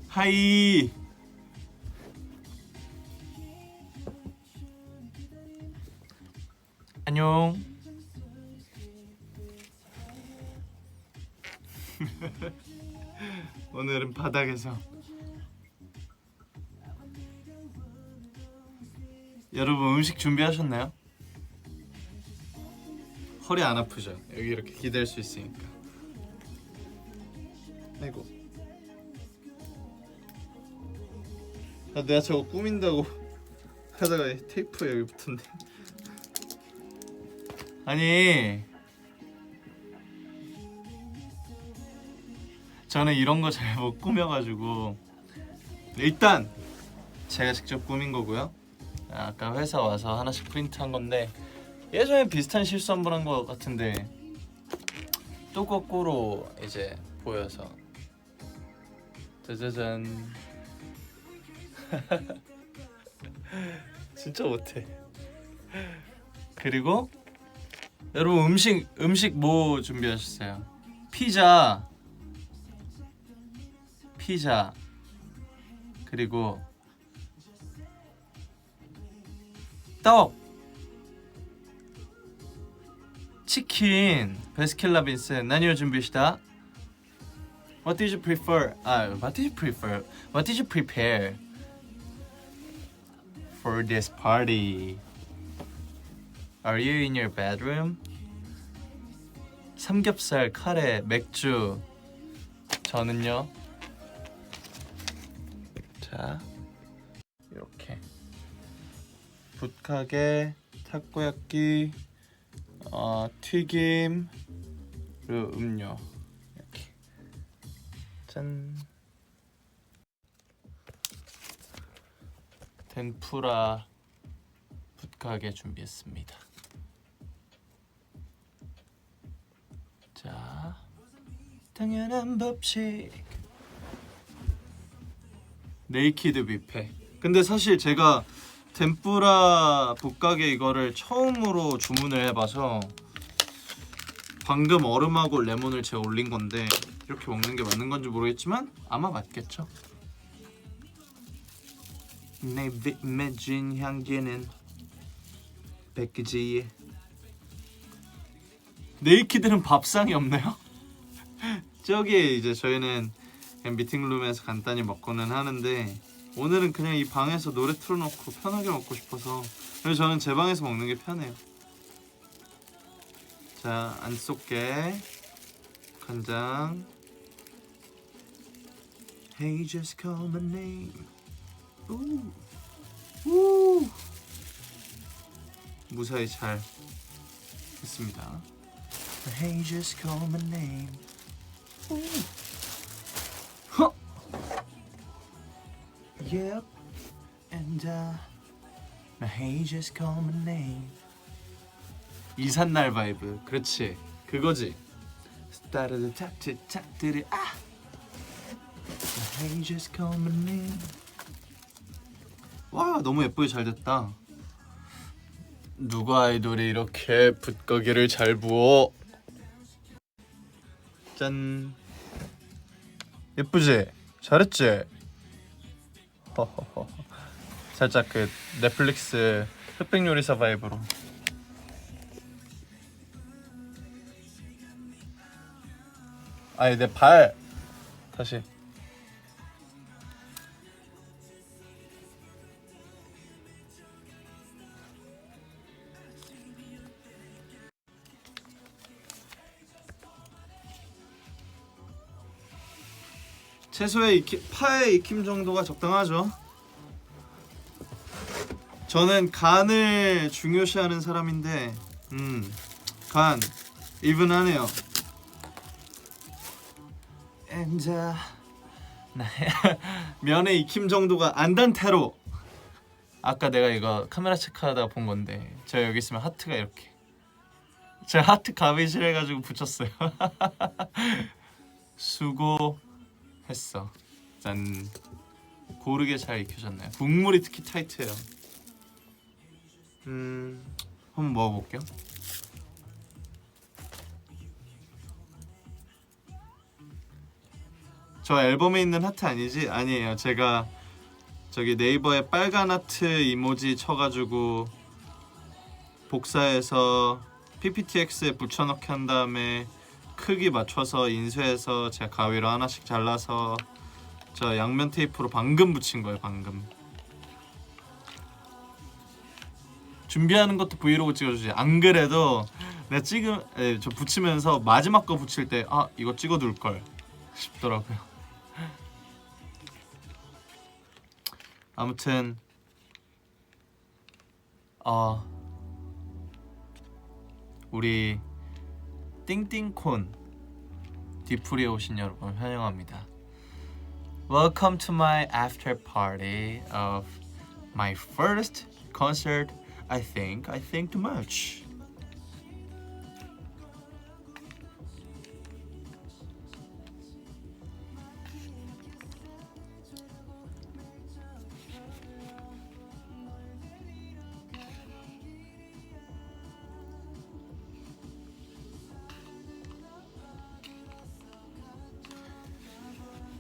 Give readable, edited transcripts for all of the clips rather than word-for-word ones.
하이. 안녕. 오늘은 바닥에서. 여러분 음식 준비하셨나요? 허리 안 아프죠? 여기 이렇게 기댈 수 있으니까. 아이고. 내가 저거 꾸민다고 하다가 테이프 여기 붙었네. 아니, 저는 이런 거 잘 못 꾸며가지고 일단 제가 직접 꾸민 거고요. 아까 회사 와서 하나씩 프린트한 건데 예전에 비슷한 실수 한 번 한 거 같은데 또 거꾸로 이제 보여서 짜자잔. 진짜 못해. 그리고 여러분 음식 뭐 준비하셨어요? 피자 그리고 떡, 치킨, 베스킨라빈스. 나뉘어 준비시다. What did you prefer? What did you prefer? What did you prepare for this party? Are you in your bedroom? 삼겹살, 카레, 맥주. 저는요. 자, 이렇게 붓카게, 타코야끼, 튀김, 그리고 음료. 이렇게 짠. 텐푸라 붓카게 준비했습니다. 자, 당연한 법칙. 네이키드 뷔페. 근데 사실 제가 덴뿌라 붓가게 이거를 처음으로 주문을 해봐서 방금 얼음하고 레몬을 제가 올린 건데 이렇게 먹는 게 맞는 건지 모르겠지만 아마 맞겠죠. 내 맺은 향기는 백지에. 네이키드는 밥상이 없나요? 저기 이제 저희는 그냥 미팅룸에서 간단히 먹고는 하는데 오늘은 그냥 이 방에서 노래 틀어놓고 편하게 먹고 싶어서. 그래서 저는 제 방에서 먹는 게 편해요. 자, 안 쏟게 간장. Hey, just call my name. 우. 무사히 잘 했습니다. Hey, just call my name. 허. Yep, and hey, just call my name. 이삿날 바이브. 그렇지, 그거지. 스타르드 탁트 탁트르 아. Hey, just call my name. 와, 너무 예쁘게 잘 됐다. 누가 아이돌이 이렇게 붓거기를 잘 부어? 짠. 예쁘지? 잘했지? 허허허. 살짝 그 넷플릭스 흑백요리사 바이브로. 아니 내 발 다시. 채소의 파의 익힘 정도가 적당하죠. 저는 간을 중요시하는 사람인데 간 이분하네요. And 면의 익힘 정도가 안단테로. 아까 내가 이거 카메라 체크하다가 본 건데 제가 여기 있으면 하트가 이렇게. 제가 하트 가위질 해가지고 붙였어요. 수고. 했어. 짠. 고르게 잘 익혀졌네요. 국물이 특히 타이트해요. 한번 먹어볼게요. 저 앨범에 있는 하트 아니지? 아니에요. 제가 저기 네이버에 빨간 하트 이모지 쳐가지고 복사해서 PPTX에 붙여넣기 한 다음에 크기 맞춰서 인쇄해서 제가 가위로 하나씩 잘라서 저 양면 테이프로 방금 붙인 거예요. 방금. 준비하는 것도 브이로그 찍어주지. 안 그래도 내가 저 붙이면서 마지막 거 붙일 때 아 이거 찍어둘 걸 싶더라고요. 아무튼 우리 띵띵콘 디프리에 오신 여러분 환영합니다. Welcome to my after party of my first concert. I think too much.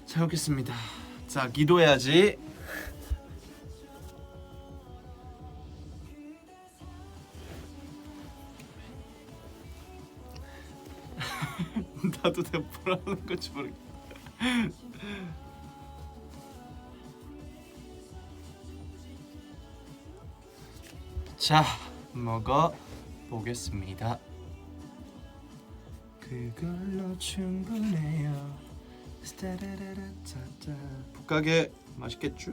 잘 먹겠습니다. 자, 기도해야지. 나도 내가 뭐라는 건지 모르겠다. 자, 먹어 보겠습니다. 그걸로 충분해요. 북가게 맛있겠죠?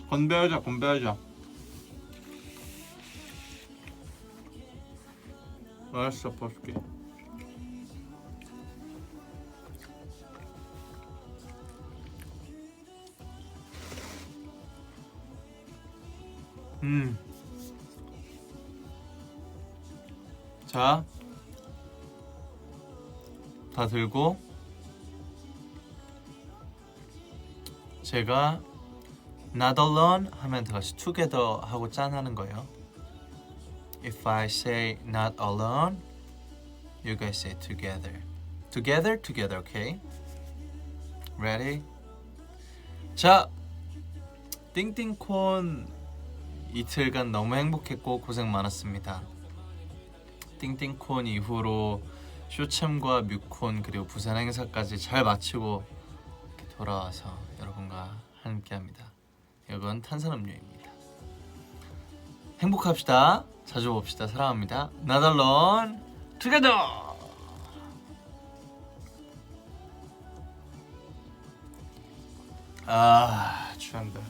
건배하자. 알았어, 볼게. 자, 다 들고 제가 Not alone 하면 다 같이 together 하고 짠 하는 거예요. If I say not alone, you guys say together. Together, okay? Ready? 자, 띵띵콘 이틀간 너무 행복했고 고생 많았습니다. 띵띵콘 이후로 쇼챔과 뮤콘 그리고 부산 행사까지 잘 마치고 이렇게 돌아와서 여러분과 함께합니다. 이건 탄산음료입니다. 행복합시다. 자주 봅시다. 사랑합니다. Not alone, together. 아, 취한다.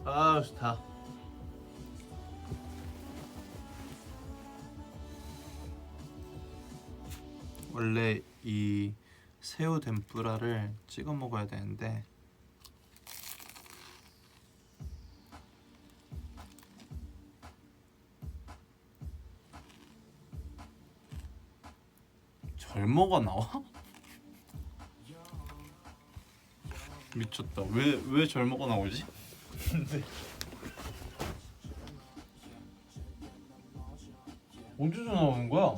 아, 좋다. 원래 이 새우 덴뿌라를 찍어 먹어야 되는데 절모가 나와? 미쳤다. 왜 절모가 나오지? 근데 어디서 나오는 거야?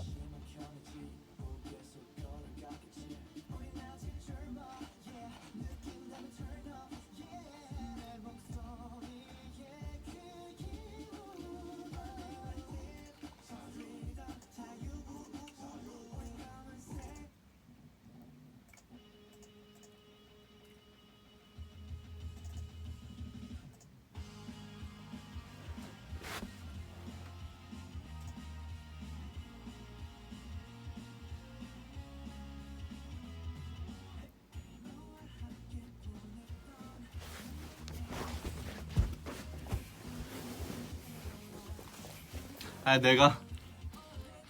아, 내가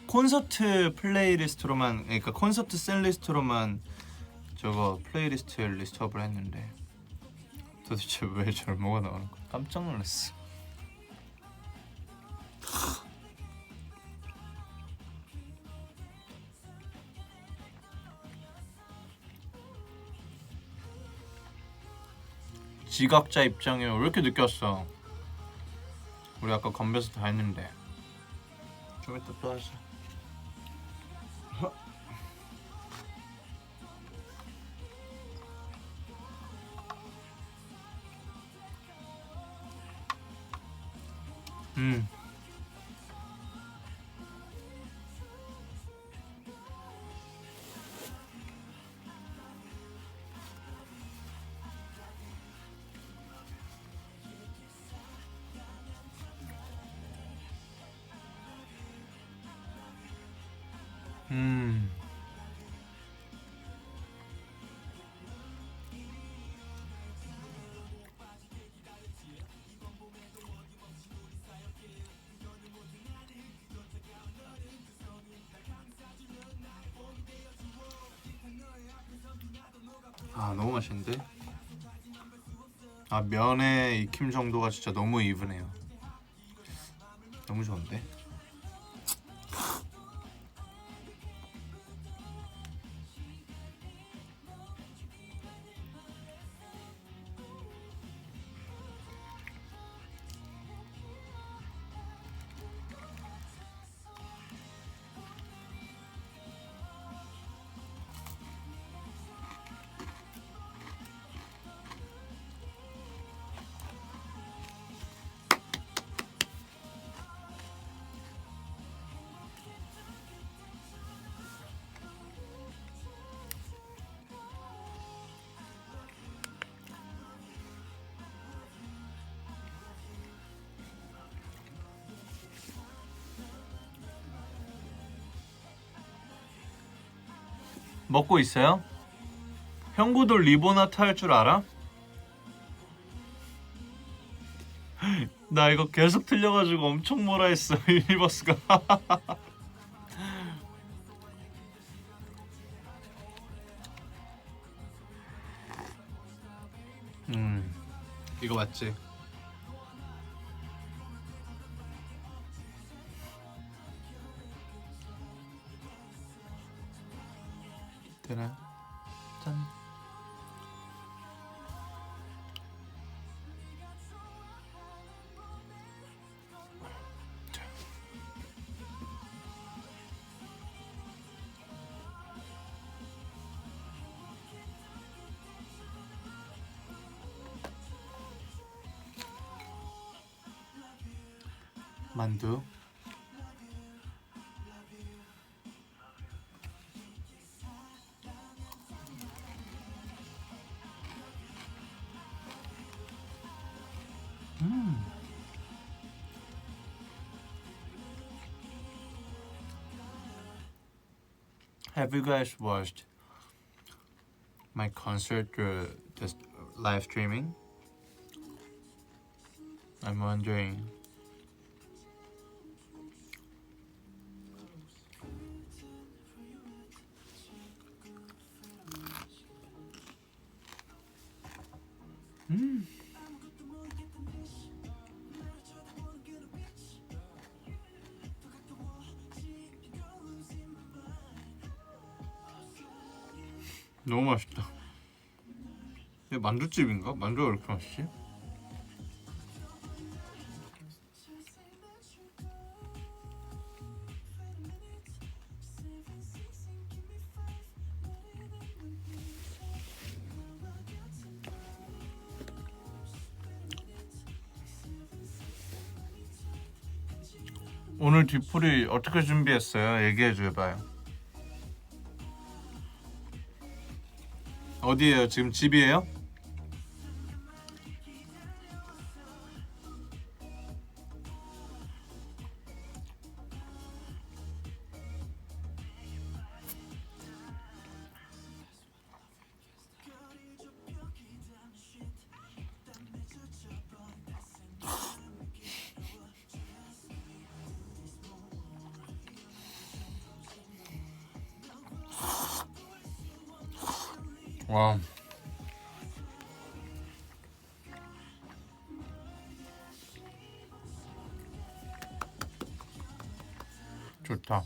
콘서트 플레이리스트로만, 그러니까 콘서트 셀리스트로만 저거 플레이리스트 리스트업을 했는데 도대체 왜 절모가 나오는 거야? 깜짝 놀랐어. 지각자 입장에 왜 이렇게 늦게 왔어? 우리 아까 건배사 다 했는데. 좀 이따 또 하자. 음. 음. 아 너무 맛있는데? 아 면의 익힘 정도가 진짜 너무 이브네요. 너무 좋은데? 먹고 있어요? 형구도 리보나트 할 줄 알아? 나 이거 계속 틀려가지고 엄청 뭐라 했어. 유니버스가. 이거 맞지? 되나? 짠. 만두. Have you guys watched my concert just live streaming? I'm wondering. 너무 맛있다. 이게 만두집인가? 만두가 왜 이렇게 맛있지? 오늘 뒤풀이 어떻게 준비했어요? 얘기해줘봐요. 어디에요? 지금 집이에요? 와. 좋다.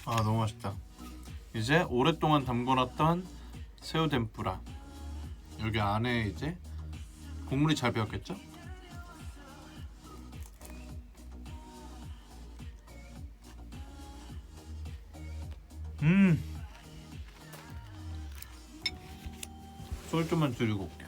아, 너무 맛있다. 이제 오랫동안 담궈놨던 새우 덴뿌라. 여기 안에 이제 국물이 잘 배었겠죠? 쏠 좀만 줄이고 올게.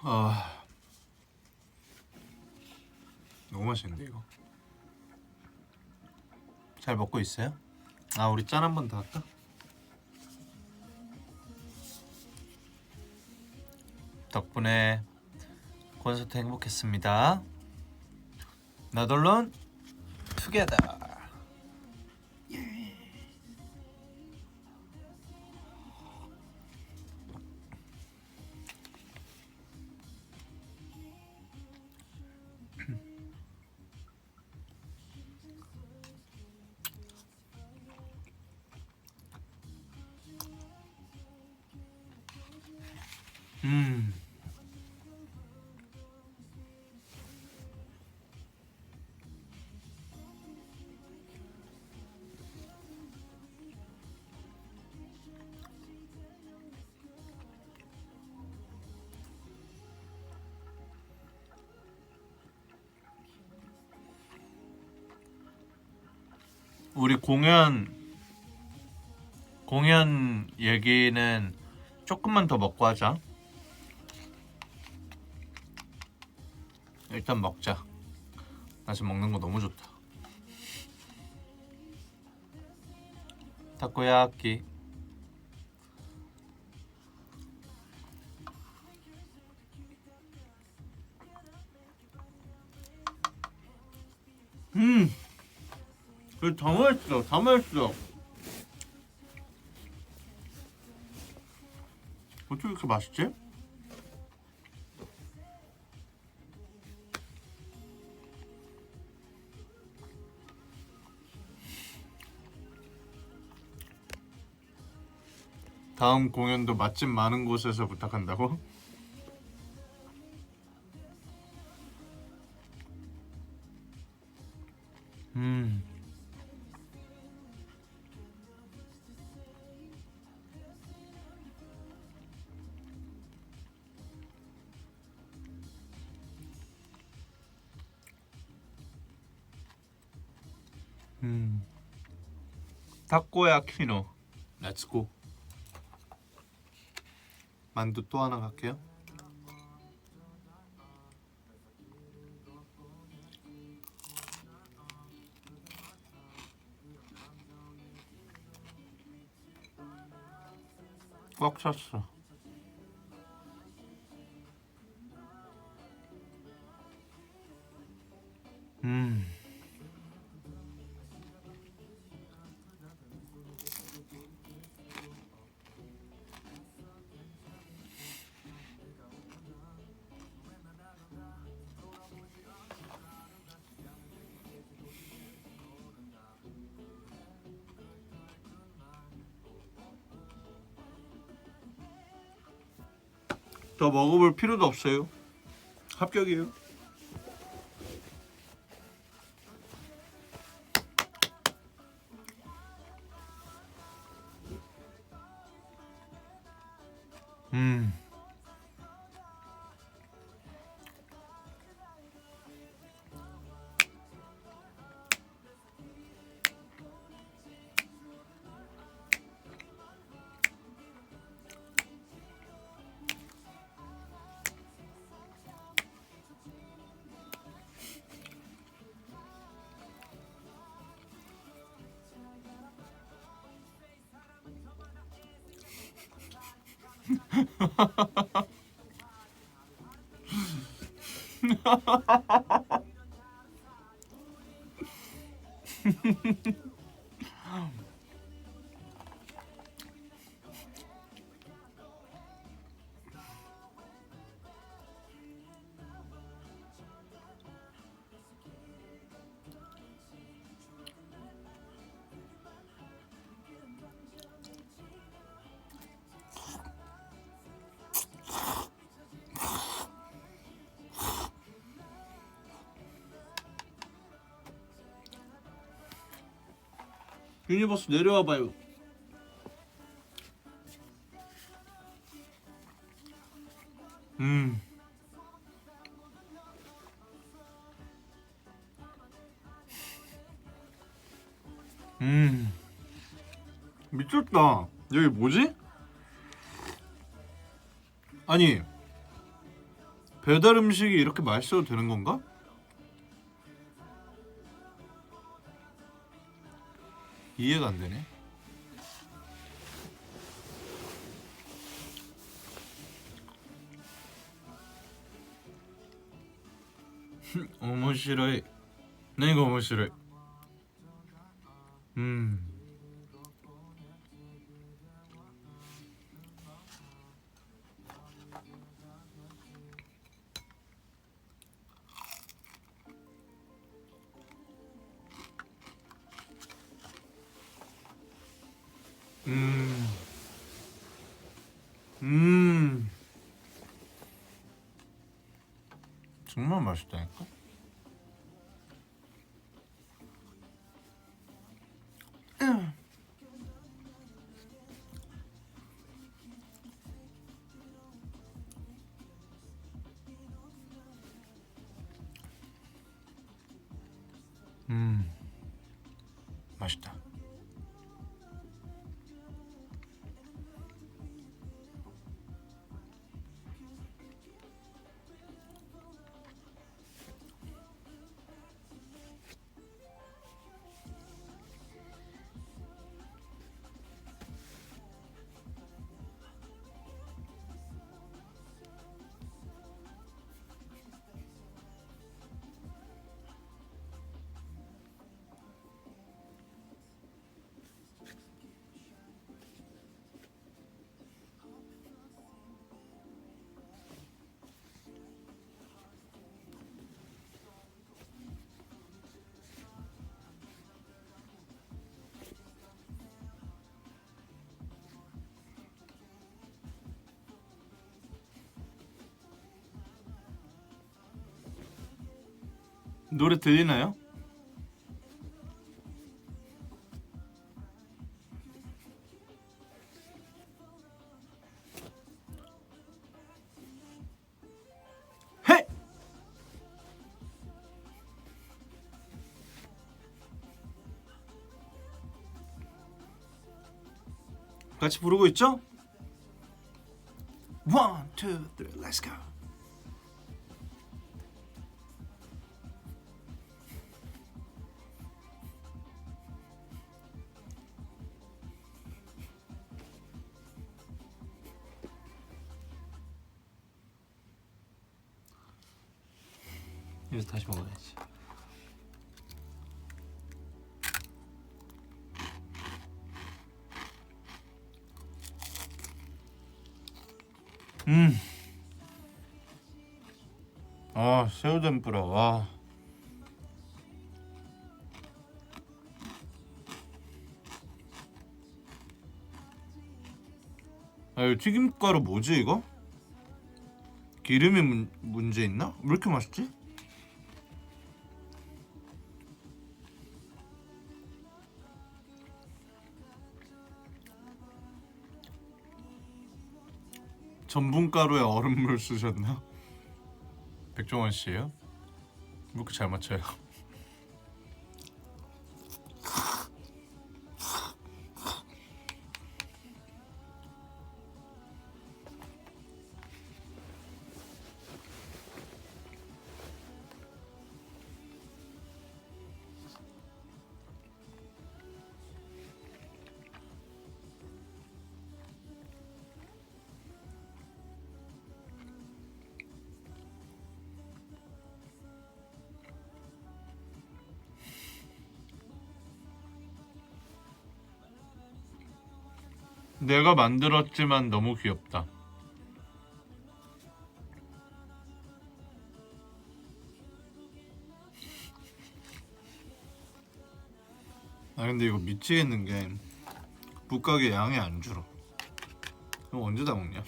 아, 너무 맛있는데 이거. 잘 먹고 있어요? 아, 우리 짠 한 번 더 할까? 덕분에 콘서트 행복했습니다. 나돌론 투게더. 우리 공연 얘기는 조금만 더 먹고 하자. 일단 먹자. 나 지금 먹는 거 너무 좋다. 타코야끼. 이거 다 맛있어. 다 맛있어. 어떻게 이렇게 맛있지? 다음 공연도 맛집 많은 곳에서 부탁한다고? 음. 타코야키노. 렛츠고. 만두 또 하나 갈게요. 꽉 찼어. 더 먹어볼 필요도 없어요. 합격이에요. 유니버스 내려와봐요. 음. 미쳤다. 여기 뭐지? 아니, 배달 음식이 이렇게 맛있어도 되는 건가? 이해가 안 되네. 오모시로이. 네가 오모시로이. 음. 정말 맛있다니까? 맛있다. 노래 들리나요? 헤! 같이 부르고 있죠? One, two, three, let's go. 이제 다시 먹어야지. 아, 새우 덴뿌라. 와. 아, 이거 튀김가루 뭐지 이거? 기름이 문제 있나? 왜 이렇게 맛있지? 전분가루에 얼음물 쓰셨나? 백종원 씨예요? 왜 이렇게 잘 맞춰요? 내가 만들었지만 너무 귀엽다. 아 근데 이거 미치겠는 게 북각의 양이 안 줄어. 그럼 언제 다 먹냐?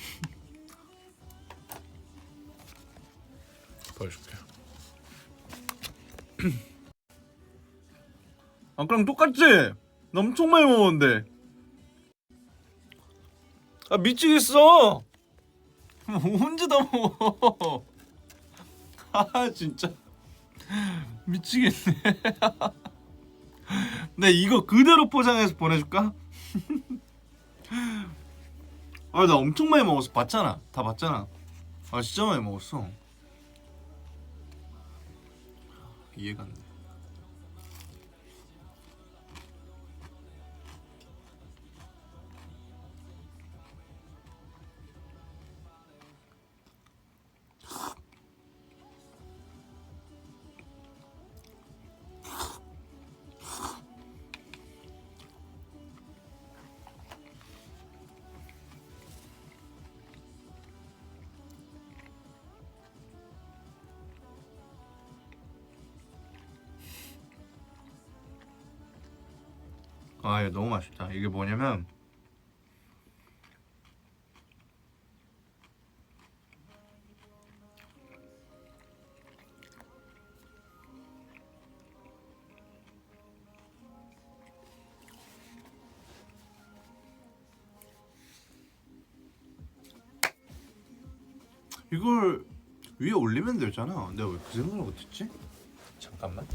보여줄게. 아까랑 똑같지? 나 엄청 많이 먹었는데. 아 미치겠어. 언제 다 먹어? 아 진짜 미치겠네. 나 이거 그대로 포장해서 보내줄까? 아 나 엄청 많이 먹었어. 봤잖아. 다 봤잖아. 아 진짜 많이 먹었어. 이해가 안 돼. 아, 이거 너무 맛있다. 이게 뭐냐면 이걸 위에 올리면 되잖아. 내가 왜 그 생각을 못했지? 잠깐만.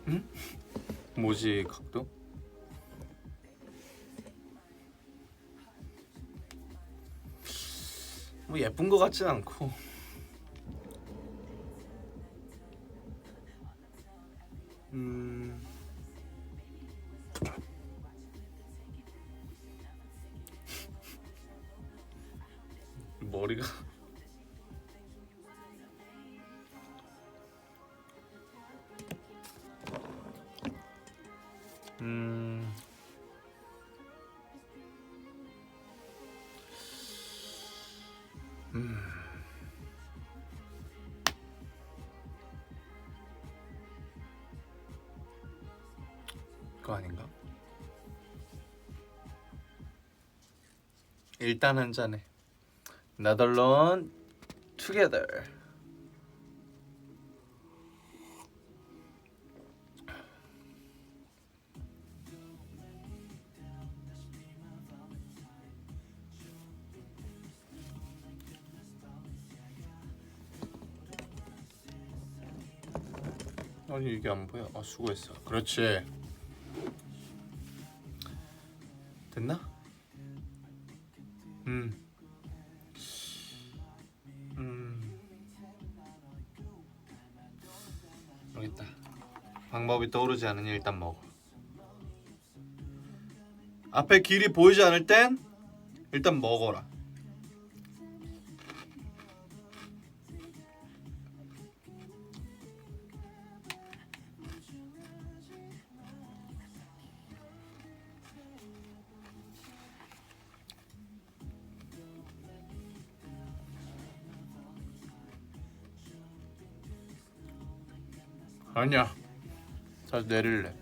응? 뭐지 각도? 뭐 예쁜 거 같진 않고. 머리가 그거 아닌가? 일단 한 잔에 나덜론 투게더. 아니 이게 안 보여. 아 수고했어. 그렇지. 됐나? 모르겠다. 방법이 떠오르지 않으니 일단 먹어. 앞에 길이 보이지 않을 땐 일단 먹어라. 아니야. 다시 내릴래.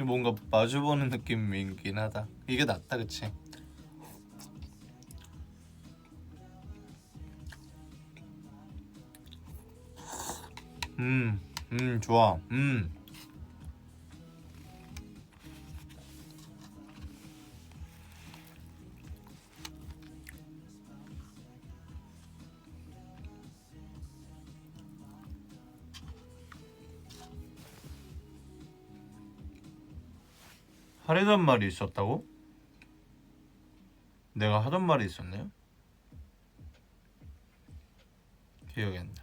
뭔가 마주보는 느낌이긴 하다. 이게 낫다, 그치? 좋아. 하려던 말이 있었다고? 내가 하던 말이 있었네요? 기억이 안 나.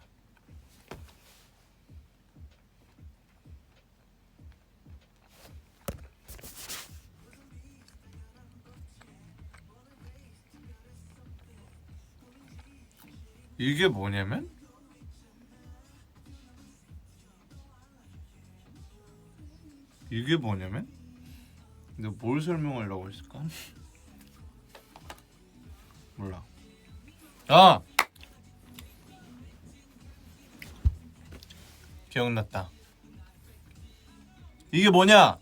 이게 뭐냐면? 이게 뭐냐면? 근데 뭘 설명하려고 했을까? 몰라. 아! 기억났다. 이게 뭐냐?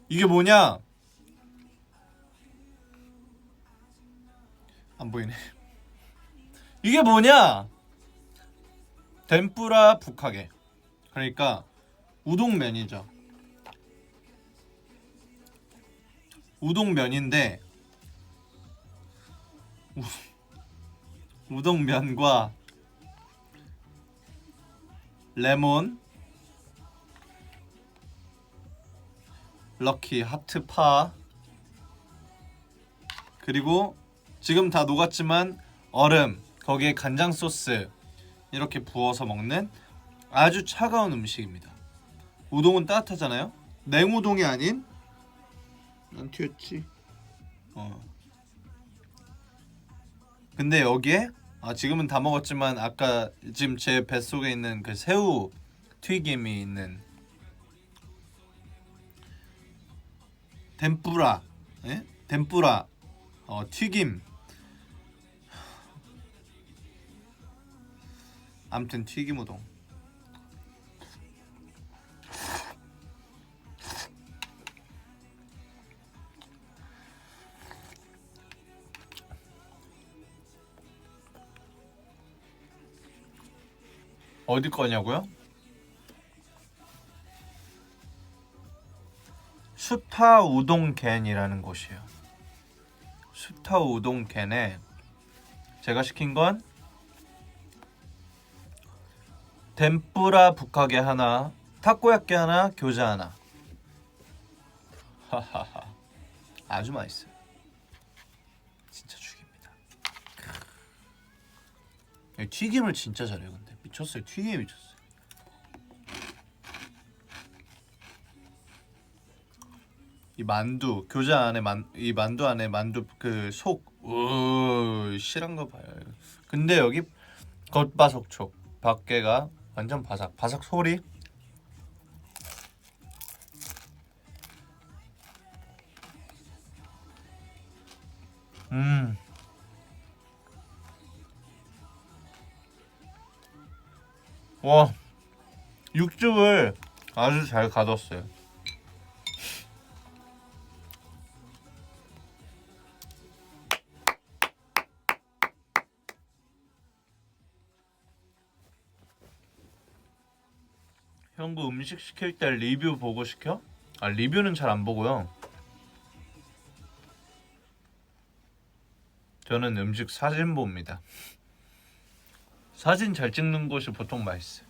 이게 뭐냐? 안 보이네. 이게 뭐냐? 덴뿌라 북하게. 그러니까 우동면이죠. 우동면인데 우동면과 레몬, 럭키, 하트, 파, 그리고 지금 다 녹았지만 얼음, 거기에 간장 소스 이렇게 부어서 먹는 아주 차가운 음식입니다. 우동은 따뜻하잖아요. 냉우동이 아닌 난 튀었지. 근데 여기에 지금은 다 먹었지만 아까 지금 제 뱃속에 있는 그 새우 튀김이 있는 덴뿌라, 예? 덴뿌라 튀김. 아무튼 튀김 우동. 어디 거냐고요? 수타 우동겐이라는 곳이에요. 수타 우동겐에 제가 시킨 건 덴뿌라 북카게 하나, 타코야끼 하나, 교자 하나. 하하하. 아주 맛있어요. 진짜 죽입니다. 튀김을 진짜 잘해요. 근데 미쳤어요. 튀김이 미쳤어요. 이 만두 교자 안에 이 만두 안에 만두 그 속 실한 거 봐요. 근데 여기 겉바속촉, 밖에가 완전 바삭. 바삭 소리. 와, 육즙을 아주 잘 가뒀어요. 형구 음식 시킬 때 리뷰 보고 시켜? 리뷰는 잘 안 보고요. 저는 음식 사진 봅니다. 사진 잘 찍는 곳이 보통 맛있어요.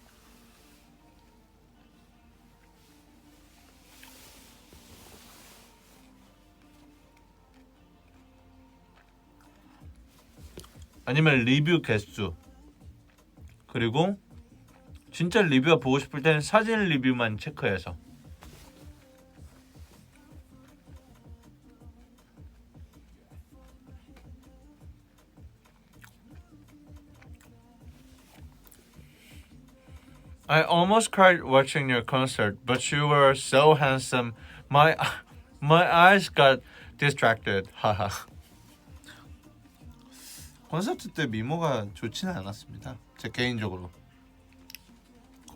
아니면 리뷰 개수. 그리고 진짜 리뷰가 보고 싶을 때는 사진 리뷰만 체크해서. I almost cried watching your concert, but you were so handsome. My eyes got distracted. 하하. 콘서트 때 미모가 좋지는 않았습니다. 제 개인적으로.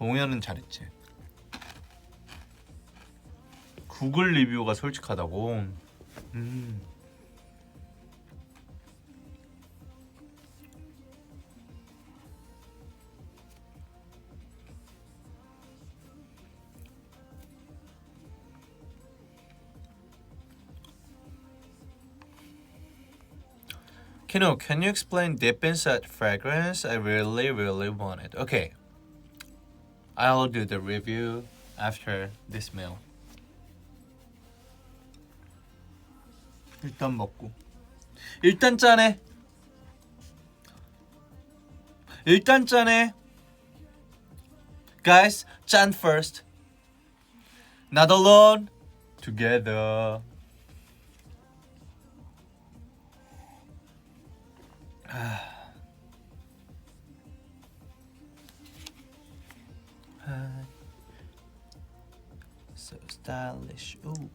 동현은 잘했지. 구글 리뷰가 솔직하다고. Kino, can you explain dip inside fragrance? I really want it. Okay, I'll do the review after this meal. 일단 먹고. 일단 짠해. 일단 짠해. Guys, 짠 first. Not alone. Together. So stylish. Ooh.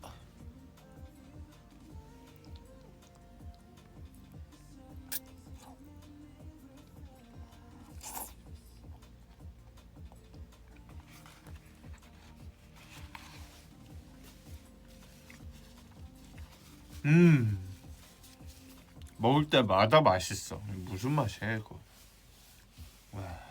먹을 때마다 맛있어. 무슨 맛이야 이거? 와.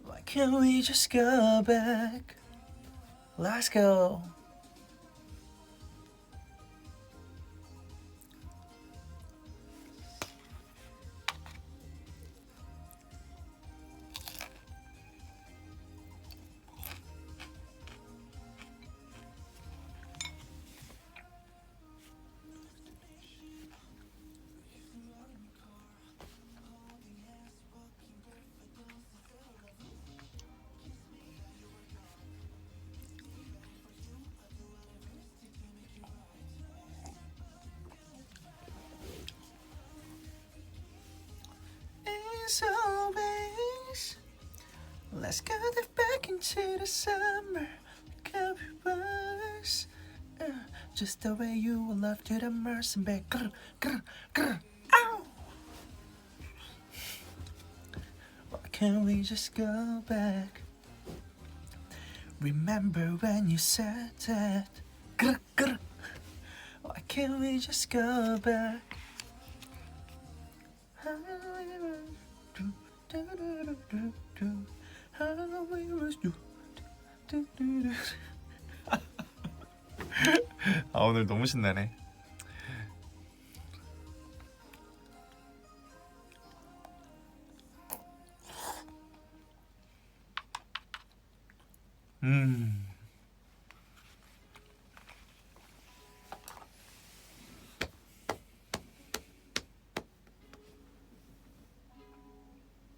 Why can't we just go back? Let's go. It's always. Let's get it back into the summer. Can be worse. Just the way you will love to the mercy back. Grr, grr, grr. Ow! Why can't we just go back? Remember when you said that? Grr, grr. Why can't we just go back? 아 오늘 너무 신나네.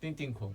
띵띵콩.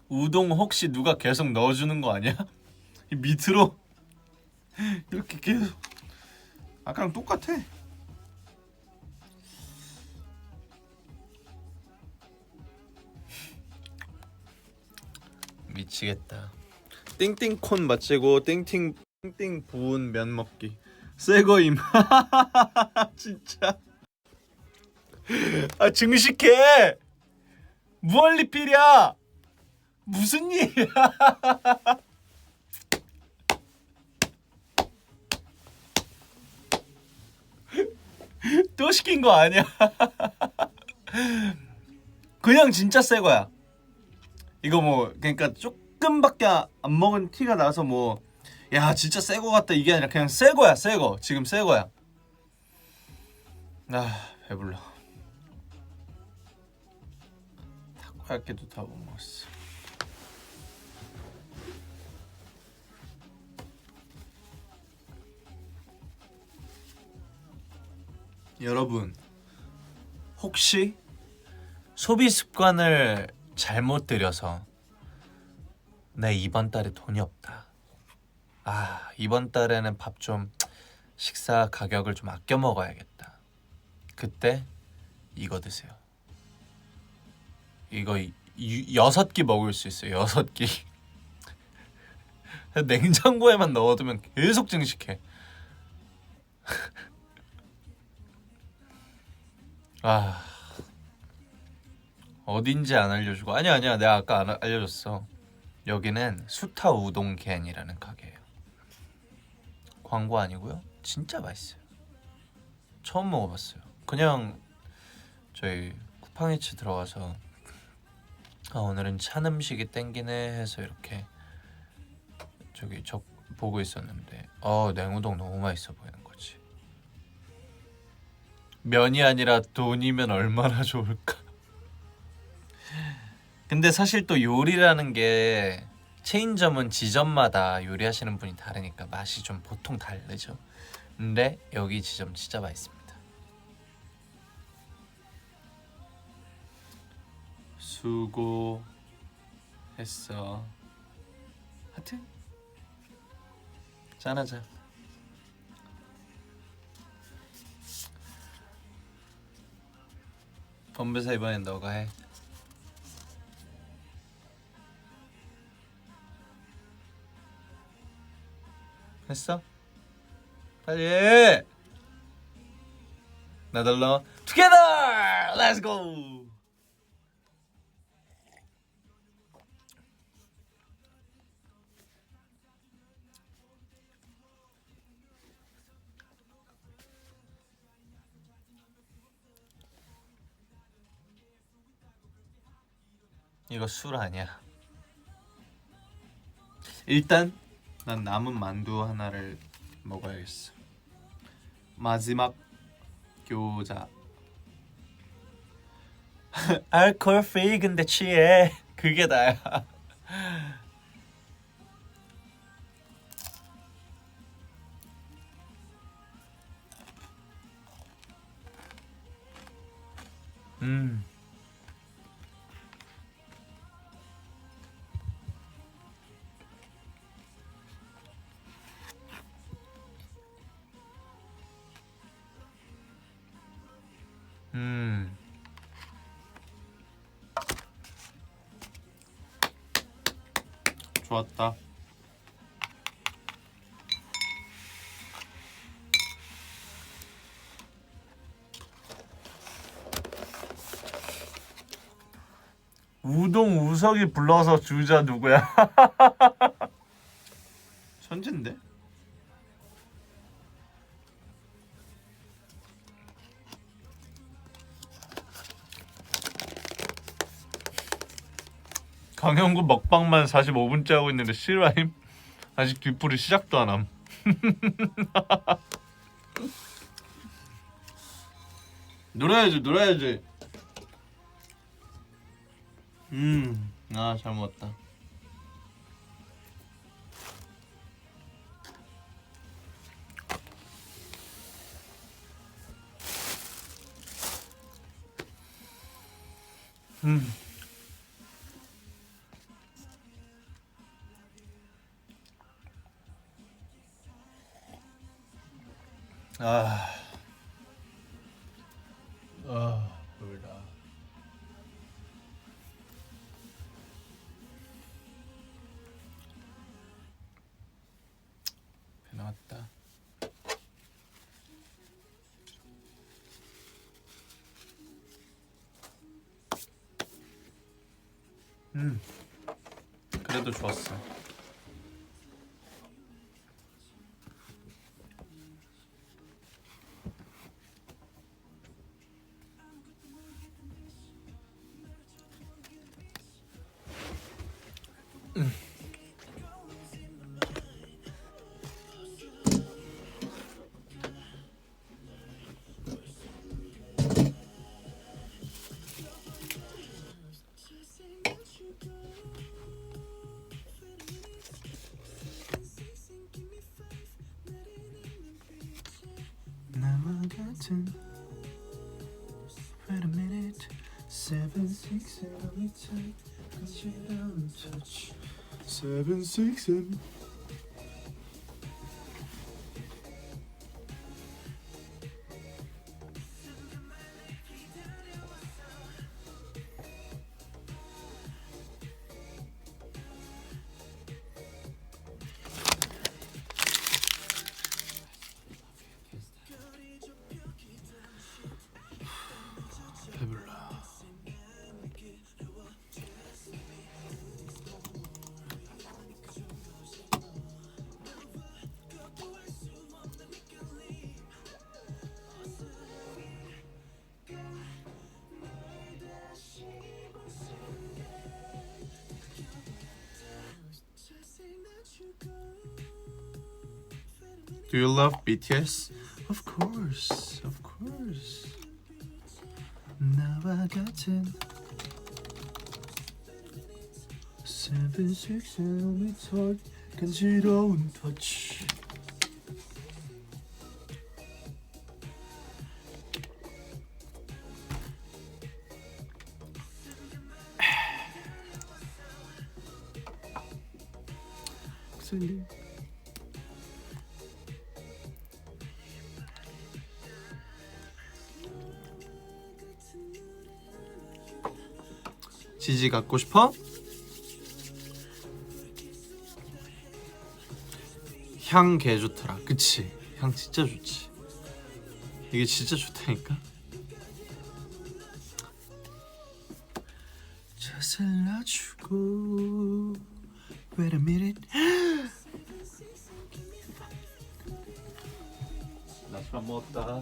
우동 혹시 누가 계속 넣어주는 거 아니야? 이 밑으로 이렇게 계속. 아까랑 똑같아. 미치겠다. 띵띵콘 마치고 띵띵 부은 면 먹기. 새거임. 진짜. 아 증식해. 무한리필이야. 무슨 일이야? 또 시킨 거 아니야? 그냥 진짜 새 거야. 이거 뭐 그러니까 조금밖에 안 먹은 티가 나서 뭐 야 진짜 새 거 같다 이게 아니라 그냥 새 거야. 새 거. 지금 새 거야. 아 배불러. 타코야끼도 다 못 먹었어. 여러분 혹시 소비 습관을 잘못 들여서 내 이번 달에 돈이 없다. 아 이번 달에는 밥 좀 식사 가격을 좀 아껴 먹어야겠다. 그때 이거 드세요. 이거 6끼 먹을 수 있어요. 6끼. 냉장고에만 넣어두면 계속 증식해. 아 어딘지 안 알려주고 아니야 내가 아까 알려줬어. 여기는 수타 우동겐이라는 가게예요. 광고 아니고요. 진짜 맛있어요. 처음 먹어봤어요. 그냥 저희 쿠팡이츠 들어가서 아 오늘은 찬 음식이 땡기네 해서 이렇게 저기 보고 있었는데 냉우동 너무 맛있어 보이는 거지. 면이 아니라 돈이면 얼마나 좋을까. 근데 사실 또 요리라는 게 체인점은 지점마다 요리하시는 분이 다르니까 맛이 좀 보통 다르죠. 근데 여기 지점 진짜 맛있습니다. 수고했어. 하트? 짠하자. 건배사 이번엔 너가 해. 했어? 빨리 해! 나달라 Together! Let's go! 이거 술 아니야. 일단 난 남은 만두 하나를 먹어야겠어. 마지막 교자. 알코올 프리 근데 취해. 그게 나야. 음. 좋았다. 우동 우석이 불러서 주자 누구야? 천진데? 강영구 먹방만 45분째 하고 있는데 실화임? 아직 뒷풀이 시작도 안 함. 놀아야지. 잘 먹었다. 놀다. 배 나왔다. 그래도 좋았어. 나와 같은 Wait a minute 7, 6, 7, 8 간지러운 touch 7, 6, 7 배불러. Do you love BTS? Of course, of course. 나와 같은 7, 6, 7, 8 간지러운 터치 목소리 지지 갖고 싶어? 향 개 좋더라. 그치? 향 진짜 좋지. 이게 진짜 좋다니까. 젖을 놔주고 Wait a minute. 나 술 안 먹었다.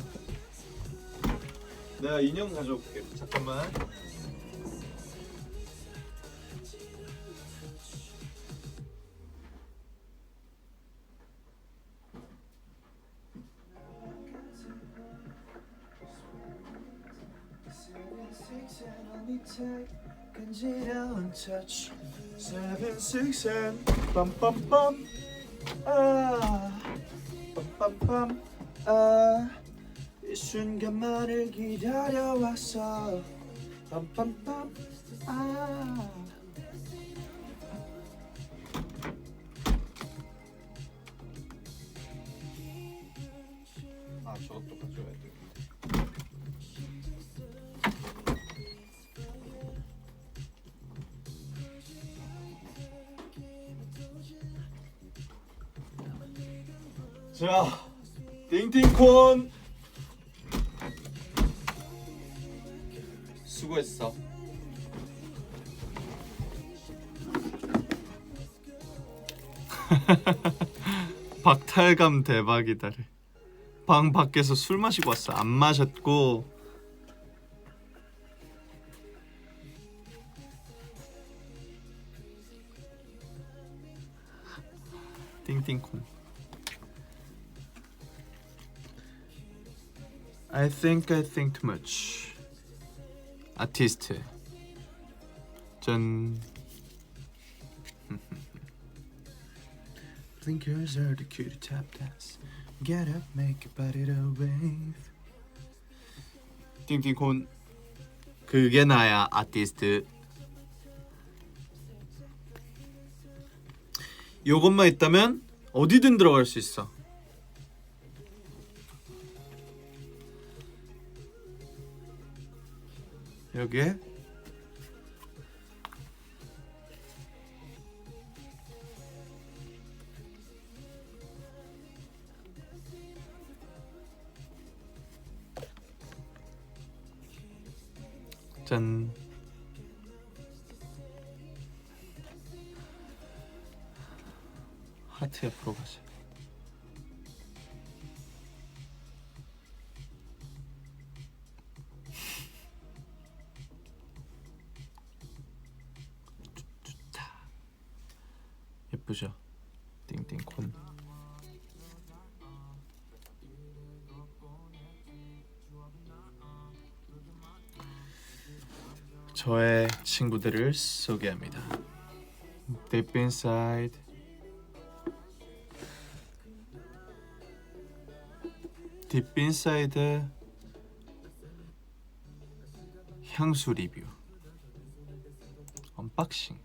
내가 인형 가져올게. 잠깐만. 간지러운 touch 7, 6, 7 빰빰빰 아 빰빰빰 이 순간만을 기다려왔어 빰빰빰 아 저것도 가져와야 돼. 자, 띵띵콘 수고했어. 박탈감 대박이다래. 방 밖에서 술 마시고 왔어. 안 마셨고 띵띵콘. I think too much. 아티스트. 전. Blinkers are the cue to tap dance. Get up, make your body to wave. 띵띵콘. 그게 나야 아티스트. 요것만 있다면 어디든 들어갈 수 있어. 여기에 짠. 하트 옆으로 가자. 좋다. 예쁘죠? 띵띵콘. 저의 친구들을 소개합니다. Deep Inside, Deep Inside 향수 리뷰 언박싱.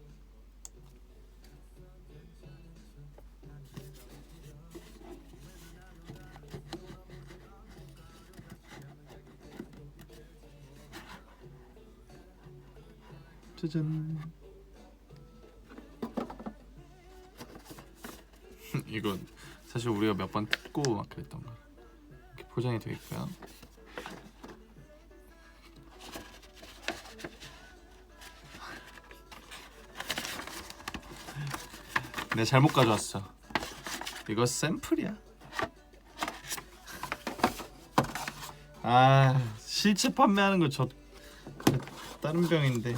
짜잔. 이건 사실 우리가 몇 번 뜯고 막 그랬던 거. 이렇게 포장이 되어 있고요. 내 잘못 가져왔어. 이거 샘플이야. 아, 실제 판매하는 거 저 다른 병인데.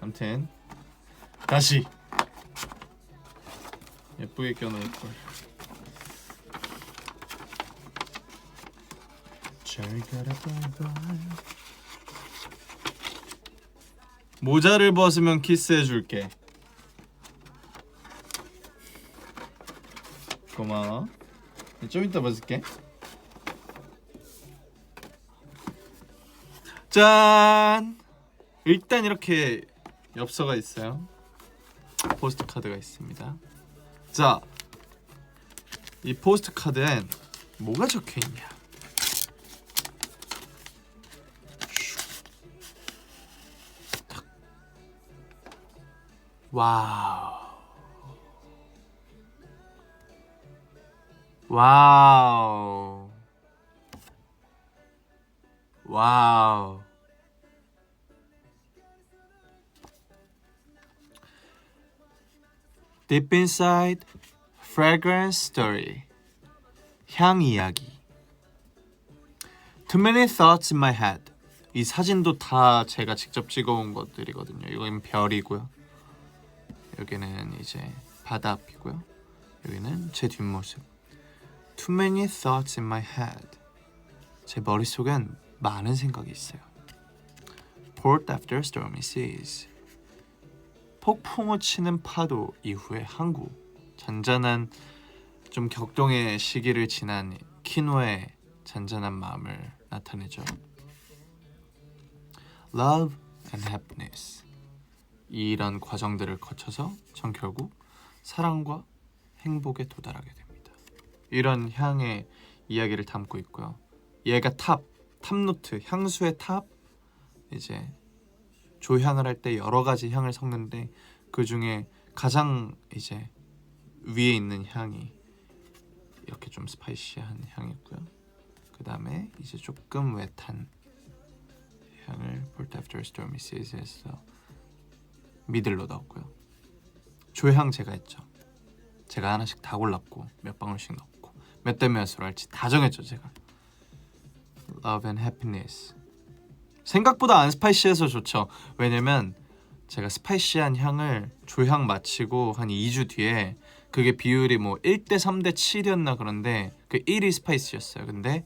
아무튼 다시 예쁘게 껴놓을 걸. 모자를 벗으면 키스해줄게. 고마워. 좀 이따 벗을게. 짠! 일단 이렇게 엽서가 있어요. 포스트 카드가 있습니다. 자, 이 포스트 카드엔 뭐가 적혀 있냐? 와우. 와우. 와우. Deep Inside Fragrance Story. 향 이야기. Too many thoughts in my head. 이 사진도 다 제가 직접 찍어온 것들이거든요. 이건 별이고요. 여기는 이제 바다 앞이고요. 여기는 제 뒷모습. Too many thoughts in my head. 제 머릿속엔 많은 생각이 있어요. Port after stormy seas. 폭풍우 치는 파도 이후의 항구. 잔잔한 좀 격동의 시기를 지난 키노의 잔잔한 마음을 나타내죠. Love and happiness. 이런 과정들을 거쳐서 전 결국 사랑과 행복에 도달하게 됩니다. 이런 향의 이야기를 담고 있고요. 얘가 탑노트, 향수의 탑. 이제 조향을 할 때 여러 가지 향을 섞는데 그 중에 가장 이제 위에 있는 향이 이렇게 좀 스파이시한 향이고요. 그 다음에 이제 조금 옅한 향을 Port After Stormy Seas에서 미들로 넣었고요. 조향 제가 했죠. 제가 하나씩 다 골랐고 몇 방울씩 넣고 몇 대 몇으로 할지 다 정했죠. 제가 Love and Happiness. 생각보다 안 스파이시해서 좋죠. 왜냐면 제가 스파이시한 향을 조향 마치고 한 2주 뒤에 그게 비율이 뭐 1대 3대 7이었나 그런데 그 1이 스파이시였어요. 근데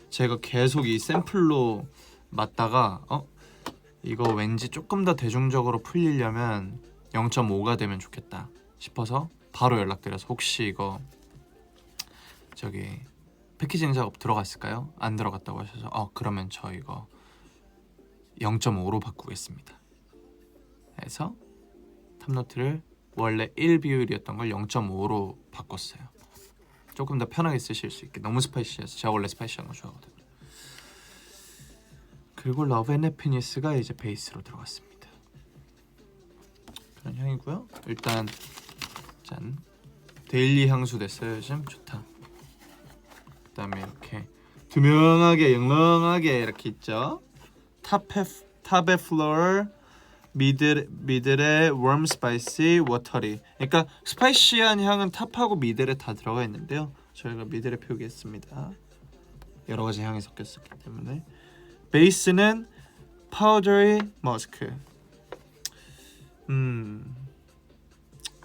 제가 계속 이 샘플로 맡다가 이거 왠지 조금 더 대중적으로 풀리려면 0.5가 되면 좋겠다 싶어서 바로 연락드려서 혹시 이거 저기 패키징 작업 들어갔을까요? 안 들어갔다고 하셔서 그러면 저 이거 0.5로 바꾸겠습니다. 해서 탑노트를 원래 1 비율이었던 걸 0.5로 바꿨어요. 조금 더 편하게 쓰실 수 있게. 너무 스파이시해서 제가 원래 스파이시한 거 좋아하거든요. 그리고 러브 앤 해피니스가 이제 베이스로 들어갔습니다. 그런 향이고요. 일단 짠, 데일리 향수 됐어요. 요즘 좋다. 그다음에 이렇게 투명하게 영롱하게 이렇게 있죠. 탑의 플로어, 미들의 웜 스파이시 워터리. 그러니까 스파이시한 향은 탑하고 미들에 다 들어가 있는데요. 저희가 미들에 표기했습니다. 여러 가지 향이 섞였었기 때문에. 베이스는 파우더리 머스크.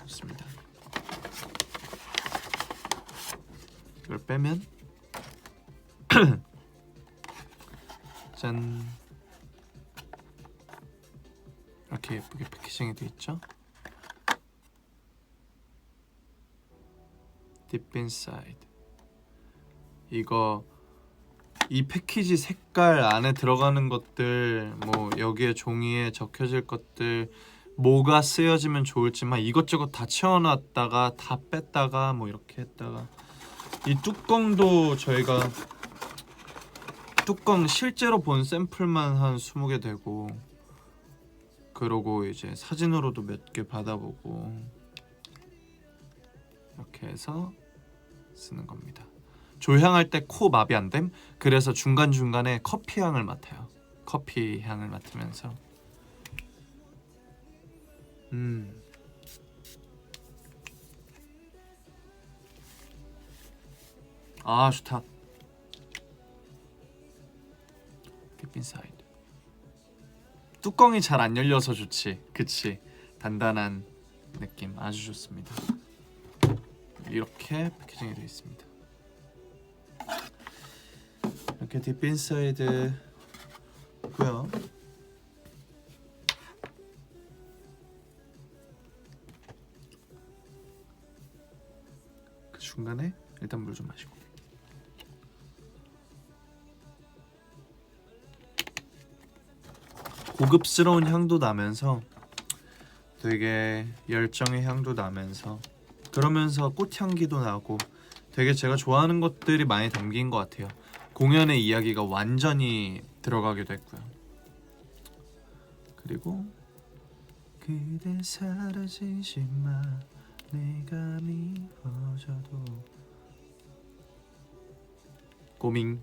좋습니다. 이걸 빼면 짠, 이렇게 예쁘게 패키징이 되어 있죠. Deep Inside. 이거 이 패키지 색깔 안에 들어가는 것들, 뭐 여기에 종이에 적혀질 것들, 뭐가 쓰여지면 좋을지만 이것저것 다 채워놨다가 다 뺐다가 뭐 이렇게 했다가, 이 뚜껑도 저희가 뚜껑 실제로 본 샘플만 한 20개 되고, 그러고 이제 사진으로도 몇 개 받아보고 이렇게 해서 쓰는 겁니다. 조향할 때 코 마비 안 됨. 그래서 중간중간에 커피 향을 맡아요. 커피 향을 맡으면서 아 좋다. Deep Inside. 뚜껑이 잘 안 열려서 좋지. 그치, 단단한 느낌 아주 좋습니다. 이렇게 패키징이 되어 있습니다. 이렇게 딥 인사이드 고요. 그 중간에 일단 물 좀 마시고. 고급스러운 향도 나면서 되게 열정의 향도 나면서, 그러면서 꽃향기도 나고, 되게 제가 좋아하는 것들이 많이 담긴 것 같아요. 공연의 이야기가 완전히 들어가기도 했고요. 그리고 그대 사라지지 마, 내가 미워져도. 고밍.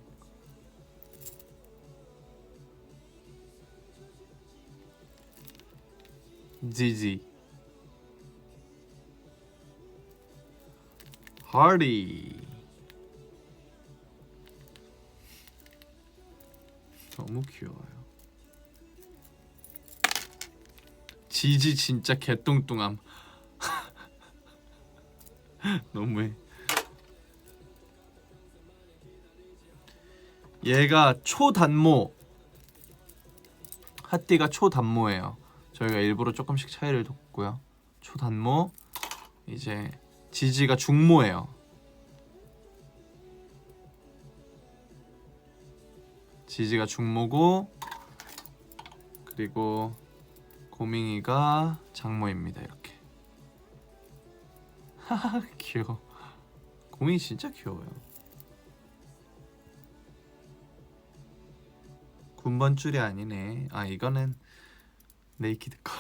지지. 하디. 너무 귀여워요. 지지 진짜 개뚱뚱함. 너무해. 얘가 초단모. 핫띠가 초단모예요. 저희가 일부러 조금씩 차이를 뒀고요. 초단모. 이제 지지가 중모예요. 지지가 중모고, 그리고 고밍이가 장모입니다. 이렇게. 하하 귀여워. 고밍이 진짜 귀여워요. 군번줄이 아니네. 아 이거는 네이키드 거.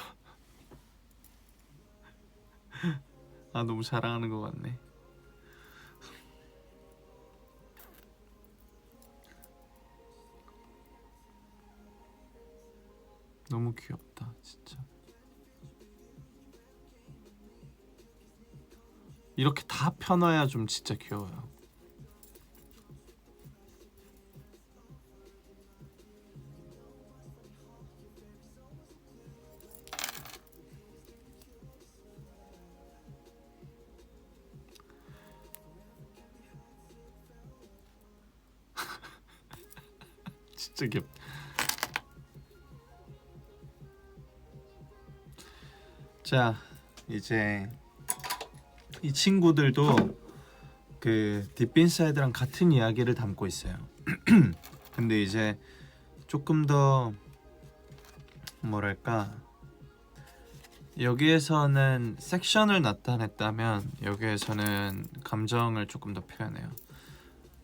아 너무 자랑하는 것 같네. 너무 귀엽다 진짜. 이렇게 다 펴놔야 좀 진짜 귀여워요. 진짜 귀엽다. 자 이제 이 친구들도 그 딥인사이드랑 같은 이야기를 담고 있어요. 근데 이제 조금 더 뭐랄까, 여기에서는 섹션을 나타냈다면 여기에서는 감정을 조금 더 표현해요.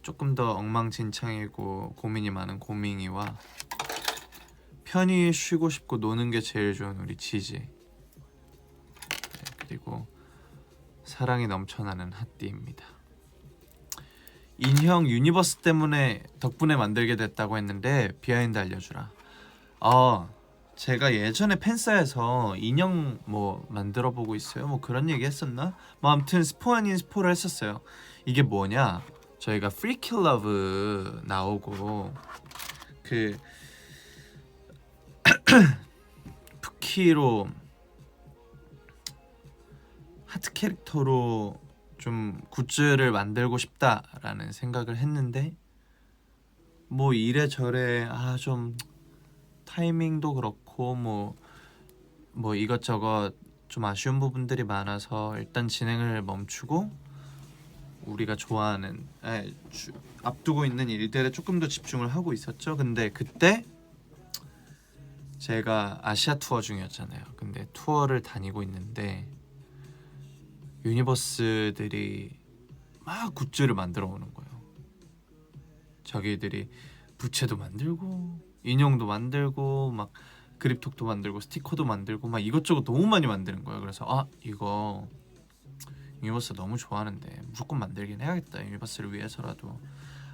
조금 더 엉망진창이고 고민이 많은 고밍이와 편히 쉬고 싶고 노는 게 제일 좋은 우리 지지. 네, 그리고 사랑이 넘쳐나는 핫띠입니다. 인형 유니버스 때문에 덕분에 만들게 됐다고 했는데 비하인드 알려주라. 제가 예전에 팬싸에서 인형 뭐 만들어 보고 있어요 뭐 그런 얘기 했었나? 뭐 아무튼 스포 아닌 스포를 했었어요. 이게 뭐냐, 저희가 프리킬 러브 나오고 그 푸키로 하트 캐릭터로 좀 굿즈를 만들고 싶다라는 생각을 했는데 뭐 이래저래 좀 타이밍도 그렇고 뭐 이것저것 좀 아쉬운 부분들이 많아서 일단 진행을 멈추고 우리가 좋아하는 앞두고 있는 일들에 조금 더 집중을 하고 있었죠. 근데 그때 제가 아시아 투어 중이었잖아요. 근데 투어를 다니고 있는데 유니버스들이 막 굿즈를 만들어 오는 거예요. 자기들이 부채도 만들고 인형도 만들고 막 그립톡도 만들고 스티커도 만들고 막 이것저것 너무 많이 만드는 거예요. 그래서 이거 유니버스 너무 좋아하는데 무조건 만들긴 해야겠다, 유니버스를 위해서라도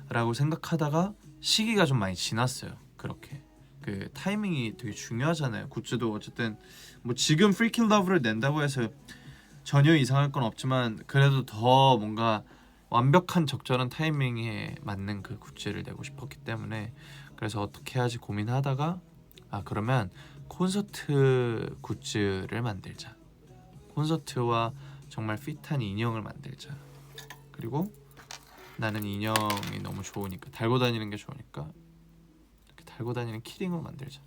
라고 생각하다가 시기가 좀 많이 지났어요. 그렇게 그 타이밍이 되게 중요하잖아요. 굿즈도 어쨌든 뭐 지금 프리킬 러브를 낸다고 해서 전혀 이상할 건 없지만 그래도 더 뭔가 완벽한 적절한 타이밍에 맞는 그 굿즈를 내고 싶었기 때문에 그래서 어떻게 해야지 고민하다가 그러면 콘서트 굿즈를 만들자, 콘서트와 정말 핏한 인형을 만들자. 그리고 나는 인형이 너무 좋으니까, 달고 다니는 게 좋으니까 이렇게 달고 다니는 키링으로 만들자.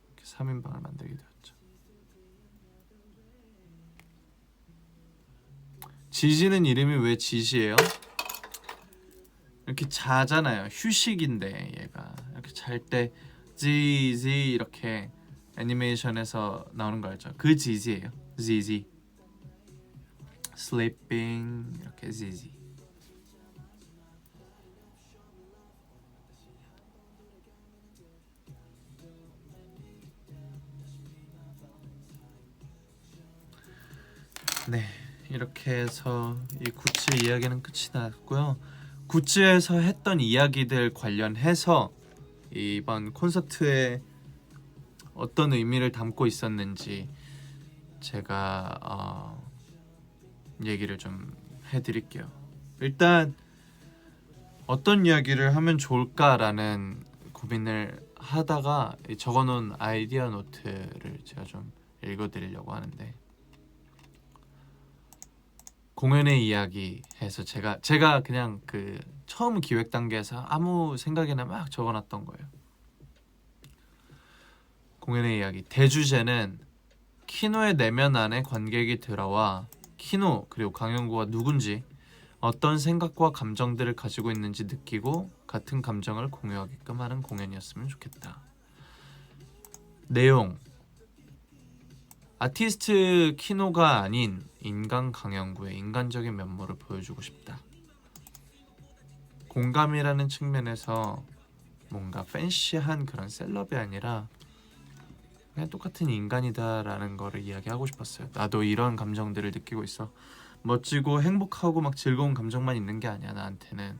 이렇게 3인방을 만들게 되었죠. 지지는 이름이 왜 지지예요? 이렇게 자잖아요. 휴식인데 얘가 이렇게 잘 때 지지 이렇게 애니메이션에서 나오는 거 알죠? 그 지지예요. 지지. sleeping 이렇게 지지. 네, 이렇게 해서 이 굿즈 이야기는 끝이 났고요. 굿즈에서 했던 이야기들 관련해서 이번 콘서트에 어떤 의미를 담고 있었는지 제가 얘기를 좀 해드릴게요. 일단 어떤 이야기를 하면 좋을까라는 고민을 하다가 적어놓은 아이디어 노트를 제가 좀 읽어드리려고 하는데, 공연의 이야기 해서 제가 그냥 그 처음 기획 단계에서 아무 생각이나 막 적어놨던 거예요. 공연의 이야기 대주제는 키노의 내면 안에 관객이 들어와 키노 그리고 강영구가 누군지, 어떤 생각과 감정들을 가지고 있는지 느끼고 같은 감정을 공유하게끔 하는 공연이었으면 좋겠다. 내용, 아티스트 키노가 아닌 인간 강영구의 인간적인 면모를 보여주고 싶다. 공감이라는 측면에서 뭔가 팬시한 그런 셀럽이 아니라 그냥 똑같은 인간이다라는 거를 이야기하고 싶었어요. 나도 이런 감정들을 느끼고 있어. 멋지고 행복하고 막 즐거운 감정만 있는 게 아니야, 나한테는.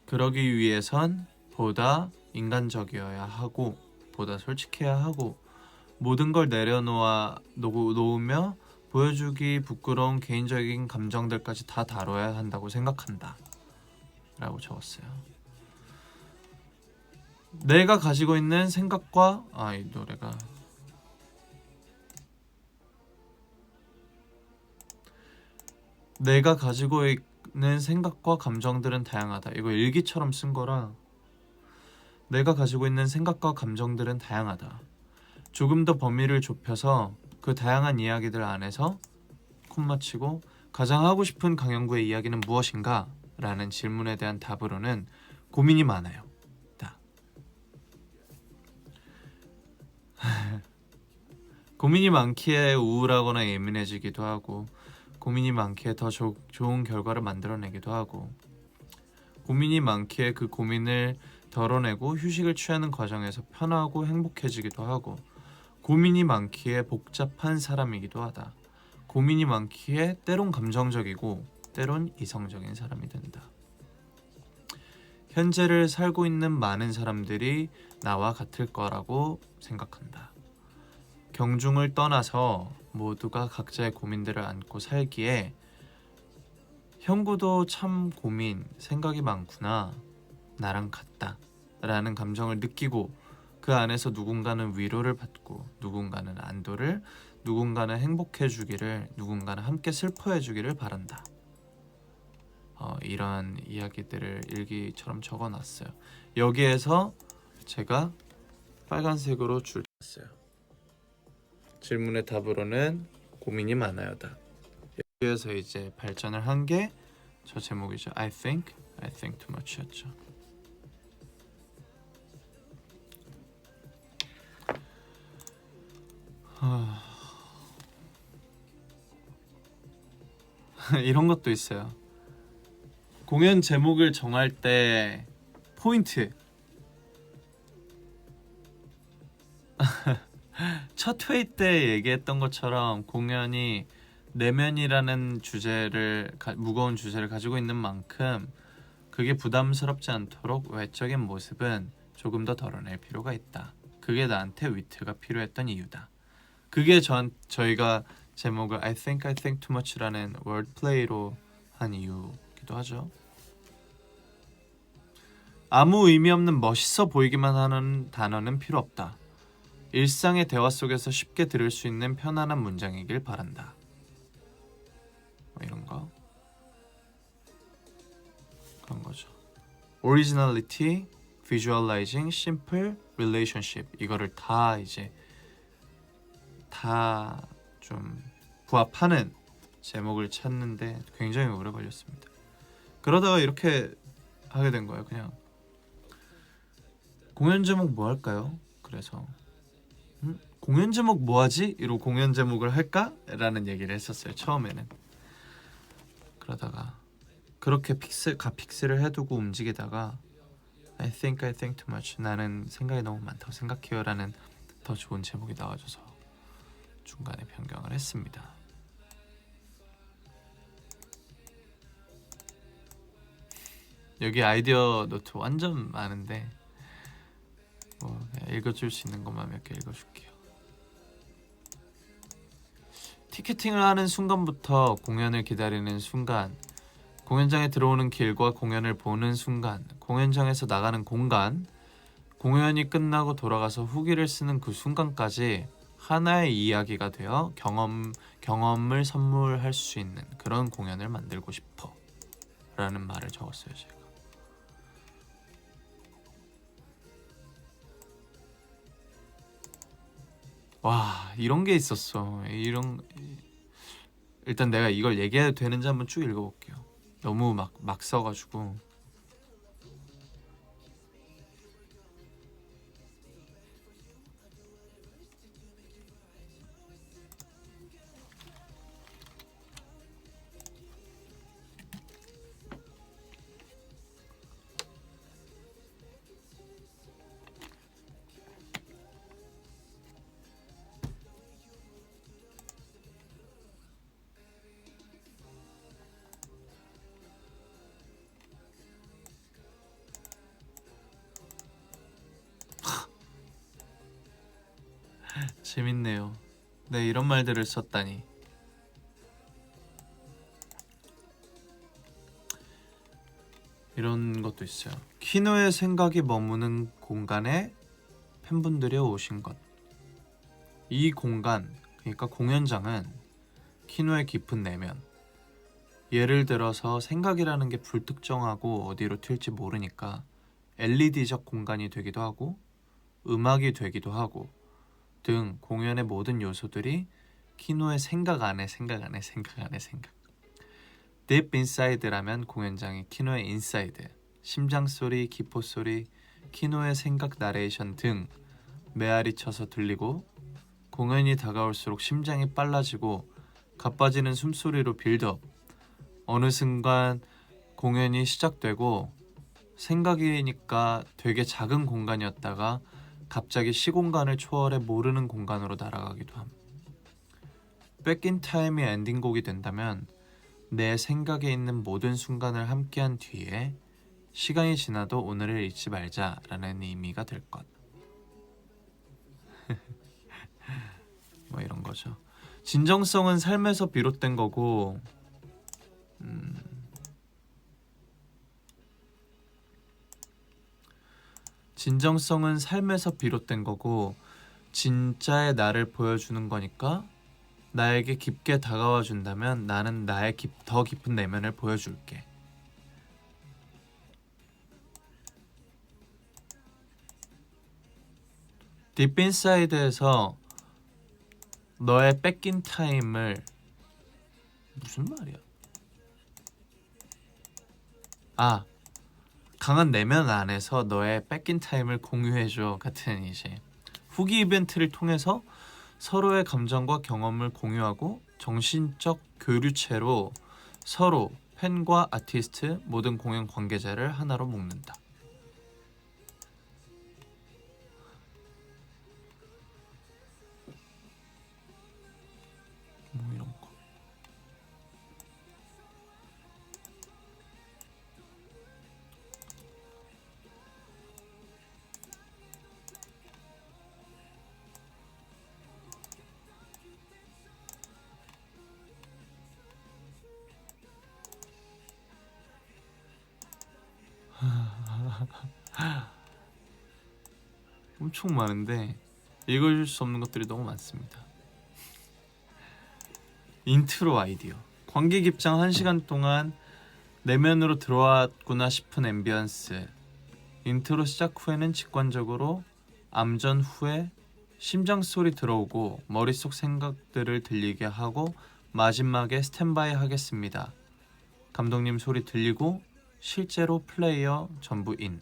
그러기 위해선 보다 인간적이어야 하고 보다 솔직해야 하고 모든 걸 놓으며 보여주기 부끄러운 개인적인 감정들까지 다 다뤄야 한다고 생각한다 라고 적었어요. 내가 가지고 있는 생각과 이 노래가 내가 가지고 있는 생각과 감정들은 다양하다. 이거 일기처럼 쓴 거라. 내가 가지고 있는 생각과 감정들은 다양하다. 조금 더 범위를 좁혀서 그 다양한 이야기들 안에서 콤마 치고 가장 하고 싶은 강영구의 이야기는 무엇인가? 라는 질문에 대한 답으로는 고민이 많아요. 고민이 많기에 우울하거나 예민해지기도 하고 고민이 많기에 더 좋은 결과를 만들어내기도 하고 고민이 많기에 그 고민을 덜어내고 휴식을 취하는 과정에서 편하고 행복해지기도 하고 고민이 많기에 복잡한 사람이기도 하다. 고민이 많기에 때론 감정적이고 때론 이성적인 사람이 된다. 현재를 살고 있는 많은 사람들이 나와 같을 거라고 생각한다. 경중을 떠나서 모두가 각자의 고민들을 안고 살기에 형구도 참 고민, 생각이 많구나, 나랑 같다 라는 감정을 느끼고 그 안에서 누군가는 위로를 받고 누군가는 안도를, 누군가는 행복해 주기를, 누군가는 함께 슬퍼해 주기를 바란다. 이런 이야기들을 일기처럼 적어놨어요. 여기에서 제가 빨간색으로 줄 놨어요. 질문의 답으로는 고민이 많아요다. 여기에서 이제 발전을 한 게 저 제목이죠. I think too much였죠. 이런 것도 있어요. 공연 제목을 정할 때 포인트. 첫 회의 때 얘기했던 것처럼 공연이 내면이라는 무거운 주제를 가지고 있는 만큼 그게 부담스럽지 않도록 외적인 모습은 조금 더 덜어낼 필요가 있다. 그게 나한테 위트가 필요했던 이유다. 그게 저희가 제목을 I think too much라는 wordplay로 한 이유기도 하죠. 아무 의미 없는 멋있어 보이기만 하는 단어는 필요 없다. 일상의 대화 속에서 쉽게 들을 수 있는 편안한 문장이길 바란다. 뭐 이런 거. 그런 거죠. Originality, Visualizing, Simple, Relationship 이거를 다 좀 부합하는 제목을 찾는데 굉장히 오래 걸렸습니다. 그러다가 이렇게 하게 된 거예요. 그냥 공연 제목 뭐 할까요? 그래서 공연 제목 뭐 하지? 이러고 공연 제목을 할까? 라는 얘기를 했었어요. 처음에는. 그러다가 그렇게 픽스를 해두고 움직이다가 I think too much 나는 생각이 너무 많다고 생각해요 라는 더 좋은 제목이 나와줘서 중간에 변경을 했습니다. 여기 아이디어 노트 완전 많은데 뭐 읽어줄 수 있는 것만 몇 개 읽어줄게요. 티켓팅을 하는 순간부터 공연을 기다리는 순간, 공연장에 들어오는 길과 공연을 보는 순간, 공연장에서 나가는 공간, 공연이 끝나고 돌아가서 후기를 쓰는 그 순간까지 하나의 이야기가 되어 경험을 선물할 수 있는 그런 공연을 만들고 싶어 라는 말을 적었어요. 제가 와 이런 게 있었어. 일단 내가 이걸 얘기해도 되는지 한번 쭉 읽어볼게요. 너무 막 써가지고. 재밌네요. 네, 이런 말들을 썼다니. 이런 것도 있어요. 키노의 생각이 머무는 공간에 팬분들이 오신 것. 이 공간, 그러니까 공연장은 키노의 깊은 내면. 예를 들어서 생각이라는 게 불특정하고 어디로 튈지 모르니까 LED적 공간이 되기도 하고 음악이 되기도 하고 등 공연의 모든 요소들이 키노의 생각 안에 Deep Inside라면 공연장이 키노의 인사이드, 심장소리, 기포소리, 키노의 생각 나레이션 등 메아리 쳐서 들리고 공연이 다가올수록 심장이 빨라지고 가빠지는 숨소리로 빌드업 어느 순간 공연이 시작되고 생각이니까 되게 작은 공간이었다가 갑자기 시공간을 초월해 모르는 공간으로 날아가기도 함. 백인 타임이 엔딩곡이 된다면 내 생각에 있는 모든 순간을 함께한 뒤에 시간이 지나도 오늘을 잊지 말자라는 의미가 될 것. 뭐 이런 거죠. 진정성은 삶에서 비롯된 거고, 진정성은 삶에서 비롯된 거고 진짜의 나를 보여주는 거니까 나에게 깊게 다가와 준다면 나는 나의 더 깊은 내면을 보여줄게. 딥인사이드에서 너의 뺏긴 타임을 무슨 말이야? 아, 강한 내면 안에서 너의 뺏긴 타임을 공유해줘 같은 이제 후기 이벤트를 통해서 서로의 감정과 경험을 공유하고 정신적 교류체로 서로 팬과 아티스트 모든 공연 관계자를 하나로 묶는다. 뭐 이런 거. 엄청 많은데 읽어줄 수 없는 것들이 너무 많습니다. 인트로 아이디어. 관객 입장 1시간 동안 내면으로 들어왔구나 싶은 앰비언스. 인트로 시작 후에는 직관적으로 암전 후에 심장 소리 들어오고 머릿속 생각들을 들리게 하고 마지막에 스탠바이 하겠습니다. 감독님 소리 들리고 실제로 플레이어 전부 인.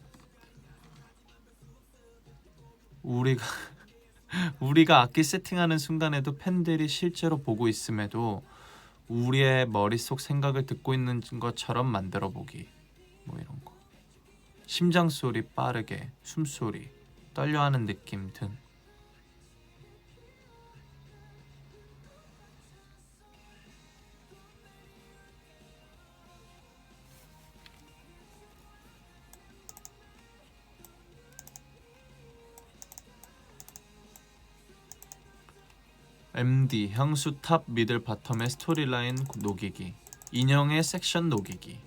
우리가 악기 세팅하는 순간에도 팬들이 실제로 보고 있음에도 우리의 머릿속 생각을 듣고 있는 것처럼 만들어 보기. 뭐 이런 거. 심장 소리 빠르게, 숨소리, 떨려하는 느낌 등. MD 향수 탑 미들 바텀의 스토리라인 녹이기. 인형의 섹션 녹이기.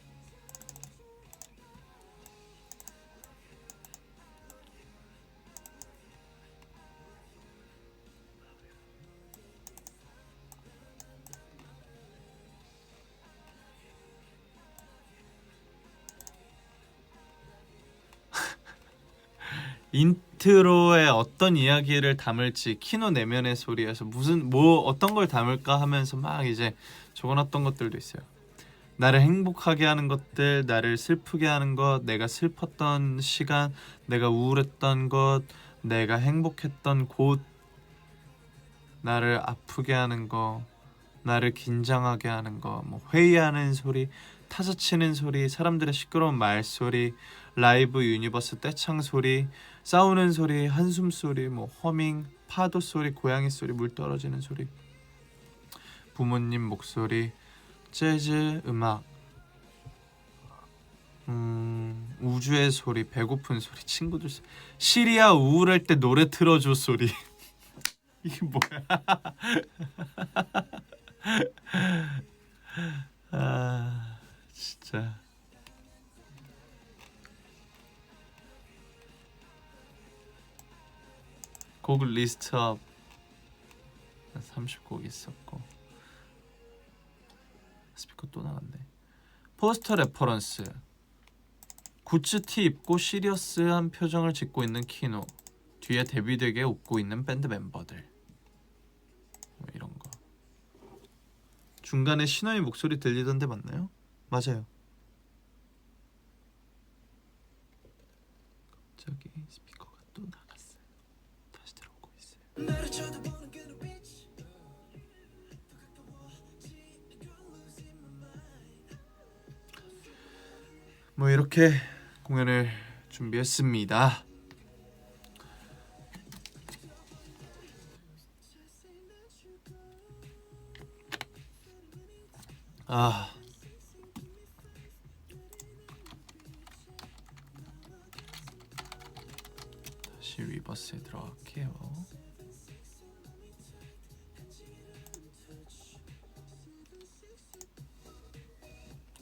인트로에 어떤 이야기를 담을지 키노 내면의 소리에서 어떤 걸 담을까 하면서 막 이제 적어놨던 것들도 있어요. 나를 행복하게 하는 것들, 나를 슬프게 하는 것, 내가 슬펐던 시간, 내가 우울했던 것, 내가 행복했던 곳, 나를 아프게 하는 거, 나를 긴장하게 하는 거, 뭐 회의하는 소리, 타자 치는 소리, 사람들의 시끄러운 말소리, 라이브 유니버스 떼창 소리, 싸우는 소리, 한숨 소리, 뭐 허밍, 파도 소리, 고양이 소리, 물 떨어지는 소리, 부모님 목소리, 재즈 음악, 우주의 소리, 배고픈 소리, 친구들 소리, 시리아 우울할 때 노래 틀어줘 소리. 이게 뭐야? 아 진짜. 곡 리스트업 30곡 있었고 스피커 또 나갔네. 포스터 레퍼런스. 구찌 티 입고 시리어스한 표정을 짓고 있는 키노. 뒤에 데뷔되게 웃고 있는 밴드 멤버들. 뭐 이런 거. 중간에 신호의 목소리 들리던데 맞나요? 맞아요. 갑자기 스피커가 또 나갔어요. 다시 들어오고 있어요. 뭐 이렇게 공연을 준비했습니다. 다시 위버스에 들어갈게요.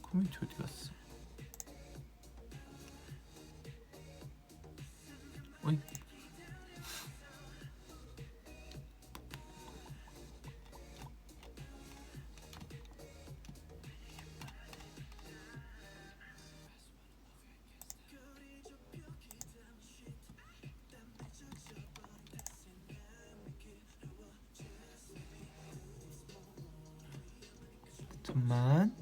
커뮤니티 어디 갔어? 어이? 잠만.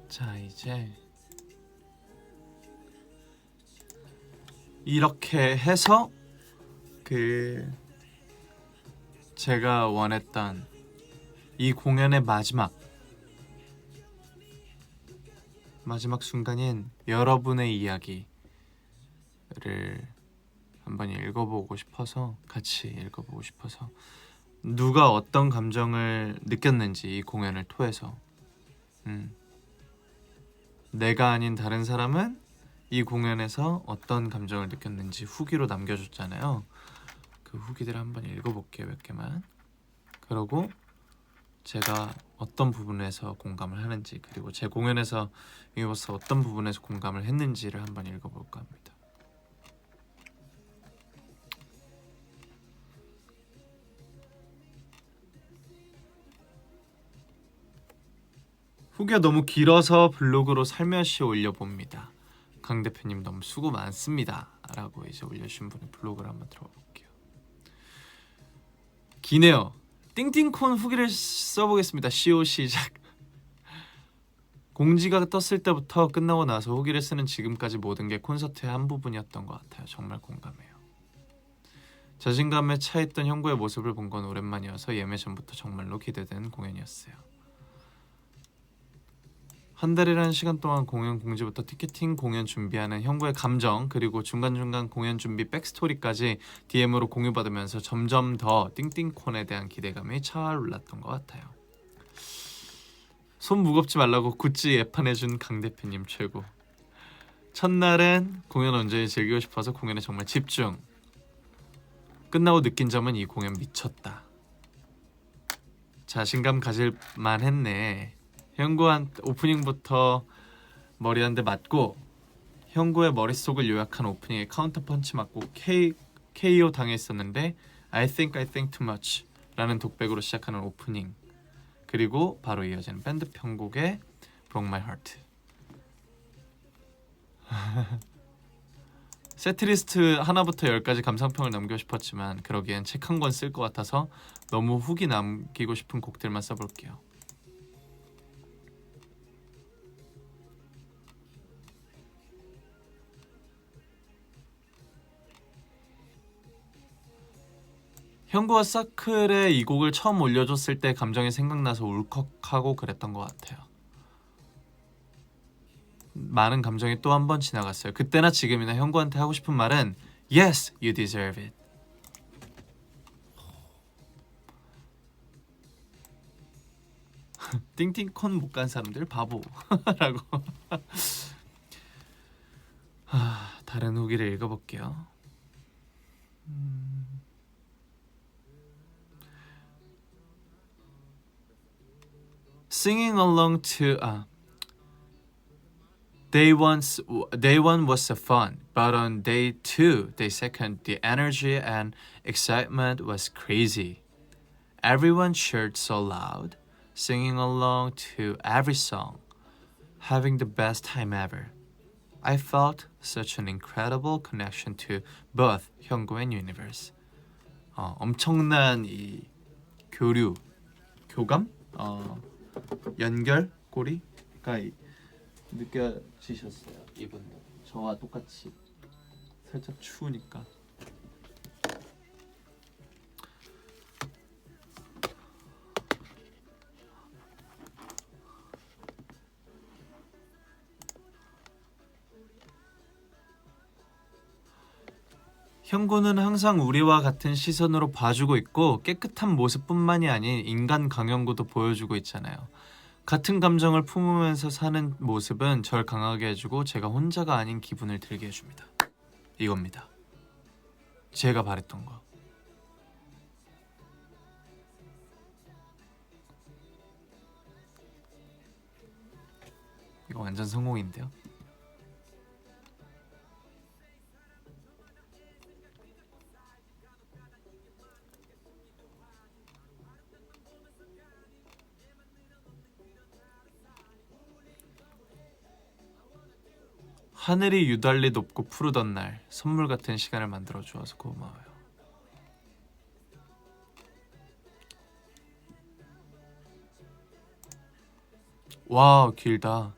자, 이제 이렇게 해서 제가 원했던 이 공연의 마지막 순간인 여러분의 이야기를 한번 읽어보고 싶어서, 같이 읽어보고 싶어서, 누가 어떤 감정을 느꼈는지 이 공연을 통해서, 내가 아닌 다른 사람은 이 공연에서 어떤 감정을 느꼈는지 후기로 남겨줬잖아요. 그 후기들을 한번 읽어볼게요, 몇 개만. 그리고 제가 어떤 부분에서 공감을 하는지, 그리고 제 공연에서 유니버스 어떤 부분에서 공감을 했는지를 한번 읽어볼까 합니다. 후기가 너무 길어서 블로그로 살며시 올려봅니다. 강 대표님 너무 수고 많습니다 라고 이제 올려주신 분의 블로그를 한번 들어볼게요. 기네요. 띵띵콘 후기를 써보겠습니다. CO 시작. 공지가 떴을 때부터 끝나고 나서 후기를 쓰는 지금까지 모든 게 콘서트의 한 부분이었던 것 같아요. 정말 공감해요. 자신감에 차있던 형구의 모습을 본 건 오랜만이어서 예매 전부터 정말로 기대되는 공연이었어요. 한 달이라는 시간 동안 공연 공지부터 티켓팅, 공연 준비하는 형구의 감정, 그리고 중간중간 공연 준비 백스토리까지 DM으로 공유받으면서 점점 더 띵띵콘에 대한 기대감이 차올랐던 것 같아요. 손 무겁지 말라고 굿즈 예판해준 강 대표님 최고. 첫날은 공연 온전히 즐기고 싶어서 공연에 정말 집중. 끝나고 느낀 점은 이 공연 미쳤다. 자신감 가질 만했네. 형구한테 오프닝부터 머리 한 대 맞고, 형구의 머릿속을 요약한 오프닝에 카운터 펀치 맞고 KO 당했었는데 I think too much 라는 독백으로 시작하는 오프닝, 그리고 바로 이어지는 밴드 편곡의 Broke My Heart. 세트리스트 하나부터 10까지 감상평을 남기고 싶었지만 그러기엔 책 한 권 쓸 것 같아서 너무 후기 남기고 싶은 곡들만 써볼게요. 형구와 서클에 이 곡을 처음 올려줬을 때 감정이 생각나서 울컥하고 그랬던 것 같아요. 많은 감정이 또 한 번 지나갔어요. 그때나 지금이나 형구한테 하고 싶은 말은 Yes, you deserve it. 띵띵콘 못 간 사람들 바보라고. 다른 후기를 읽어볼게요. Singing along to day one was so fun, but on day two, day second, the energy and excitement was crazy. Everyone cheered so loud, singing along to every song, having the best time ever. I felt such an incredible connection to both 형구 and Universe. 엄청난 이 교류, 교감, 연결고리가 느껴지셨어요. 이분도 저와 똑같이 살짝 추우니까. 형구는 항상 우리와 같은 시선으로 봐주고 있고 깨끗한 모습뿐만이 아닌 인간 강연구도 보여주고 있잖아요. 같은 감정을 품으면서 사는 모습은 절 강하게 해주고 제가 혼자가 아닌 기분을 들게 해줍니다. 이겁니다. 제가 바랬던 거. 이거 완전 성공인데요. 하늘이 유달리 높고 푸르던 날 선물 같은 시간을 만들어 주어서 고마워요. 와, 길다.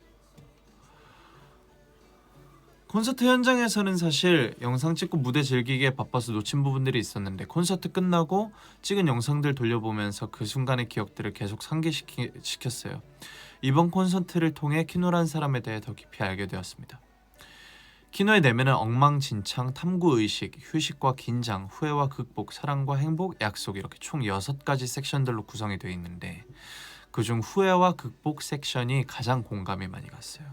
콘서트 현장에서는 사실 영상 찍고 무대 즐기기에 바빠서 놓친 부분들이 있었는데 콘서트 끝나고 찍은 영상들 돌려보면서 그 순간의 기억들을 계속 상기시켰어요. 이번 콘서트를 통해 키노란 사람에 대해 더 깊이 알게 되었습니다. 키노의 내면은 엉망진창, 탐구의식, 휴식과 긴장, 후회와 극복, 사랑과 행복, 약속 이렇게 총 6가지 섹션들로 구성이 되어 있는데 그중 후회와 극복 섹션이 가장 공감이 많이 갔어요.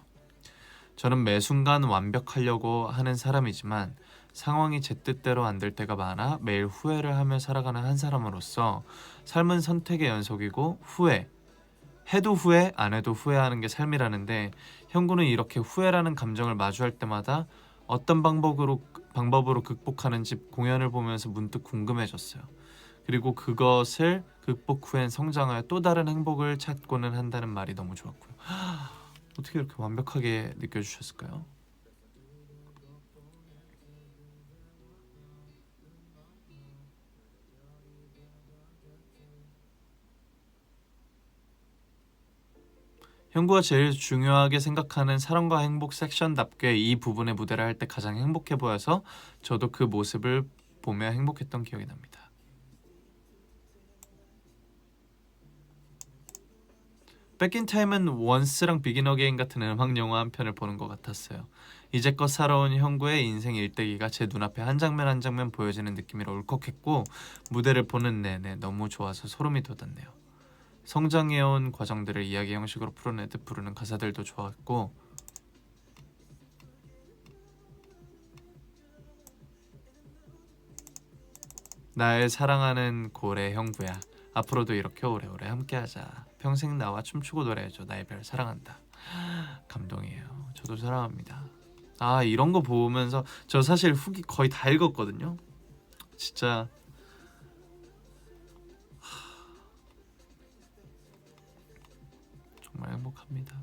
저는 매 순간 완벽하려고 하는 사람이지만 상황이 제 뜻대로 안 될 때가 많아 매일 후회를 하며 살아가는 한 사람으로서 삶은 선택의 연속이고 후회, 해도 후회, 안 해도 후회하는 게 삶이라는데 형구는 이렇게 후회라는 감정을 마주할 때마다 어떤 방법으로 극복하는지 공연을 보면서 문득 궁금해졌어요. 그리고 그것을 극복 후엔 성장하여 또 다른 행복을 찾고는 한다는 말이 너무 좋았고요. 어떻게 이렇게 완벽하게 느껴주셨을까요? 형구가 제일 중요하게 생각하는 사랑과 행복 섹션답게 이 부분의 무대를 할 때 가장 행복해 보여서 저도 그 모습을 보며 행복했던 기억이 납니다. 백인타임은 원스랑 비긴 어게인 같은 음악 영화 한 편을 보는 것 같았어요. 이제껏 살아온 형구의 인생 일대기가 제 눈앞에 한 장면 한 장면 보여지는 느낌이라 울컥했고 무대를 보는 내내 너무 좋아서 소름이 돋았네요. 성장해온 과정들을 이야기 형식으로 풀어내듯 부르는 가사들도 좋았고 나의 사랑하는 고래 형구야 앞으로도 이렇게 오래오래 함께하자 평생 나와 춤추고 노래해줘 나의 별 사랑한다. 감동이에요. 저도 사랑합니다. 이런 거 보면서 저 사실 후기 거의 다 읽었거든요. 진짜 정말 행복합니다.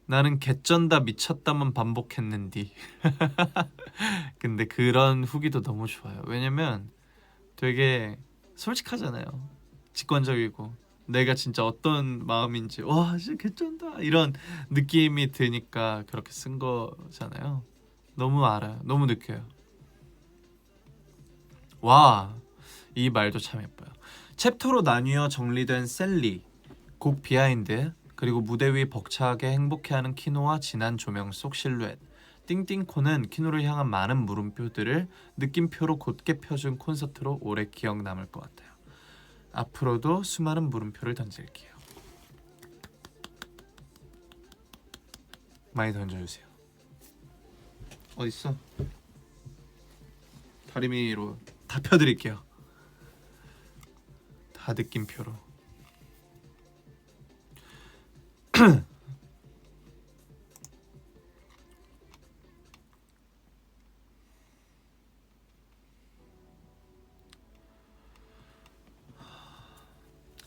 나는 개쩐다 미쳤다만 반복했는디. 근데 그런 후기도 너무 좋아요. 왜냐면 되게 솔직하잖아요. 직관적이고 내가 진짜 어떤 마음인지 와 진짜 개쩐다 이런 느낌이 드니까 그렇게 쓴 거잖아요. 너무 알아요. 너무 느껴요. 와, 이 말도 참 예뻐요. 챕터로 나뉘어 정리된 셀리, 곡 비하인드, 그리고 무대 위 벅차게 행복해하는 키노와 진한 조명 속 실루엣, 띵띵코는 키노를 향한 많은 물음표들을 느낌표로 곧게 펴준 콘서트로 오래 기억 남을 것 같아요. 앞으로도 수많은 물음표를 던질게요. 많이 던져주세요. 어딨어? 다리미로 다 펴드릴게요. 다 느낌표로.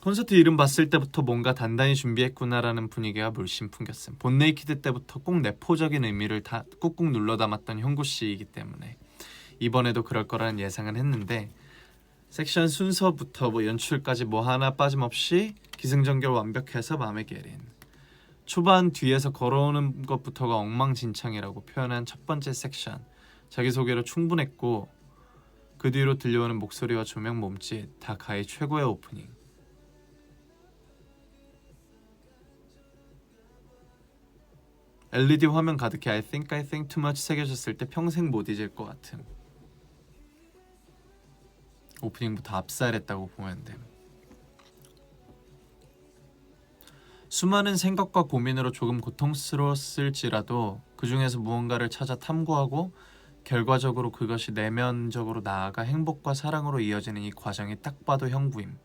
콘서트 이름 봤을 때부터 뭔가 단단히 준비했구나라는 분위기가 물씬 풍겼음. 본네이키드 때부터 꼭 내포적인 의미를 다 꾹꾹 눌러 담았던 형구씨이기 때문에 이번에도 그럴 거라는 예상은 했는데 섹션 순서부터 뭐 연출까지 뭐 하나 빠짐없이 기승전결 완벽해서 마음에 깨린. 초반 뒤에서 걸어오는 것부터가 엉망진창이라고 표현한 첫 번째 섹션. 자기소개로 충분했고 그 뒤로 들려오는 목소리와 조명, 몸짓 다 가히 최고의 오프닝. LED 화면 가득해 I think too much 새겨졌을 때 평생 못 잊을 것 같음. 오프닝부터 압살했다고 보면 돼. 수많은 생각과 고민으로 조금 고통스러웠을지라도 그 중에서 무언가를 찾아 탐구하고 결과적으로 그것이 내면적으로 나아가 행복과 사랑으로 이어지는 이 과정이 딱 봐도 형구임.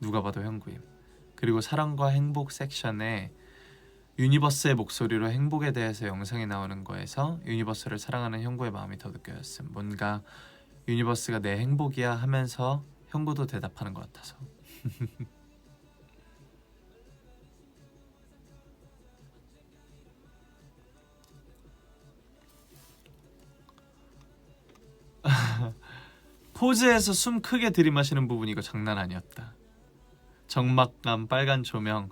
누가 봐도 형구임. 그리고 사랑과 행복 섹션에 유니버스의 목소리로 행복에 대해서 영상이 나오는 거에서 유니버스를 사랑하는 형구의 마음이 더 느껴졌음. 뭔가 유니버스가 내 행복이야 하면서 형구도 대답하는 것 같아서. 포즈에서 숨 크게 들이마시는 부분 이거 장난 아니었다. 적막감, 빨간 조명,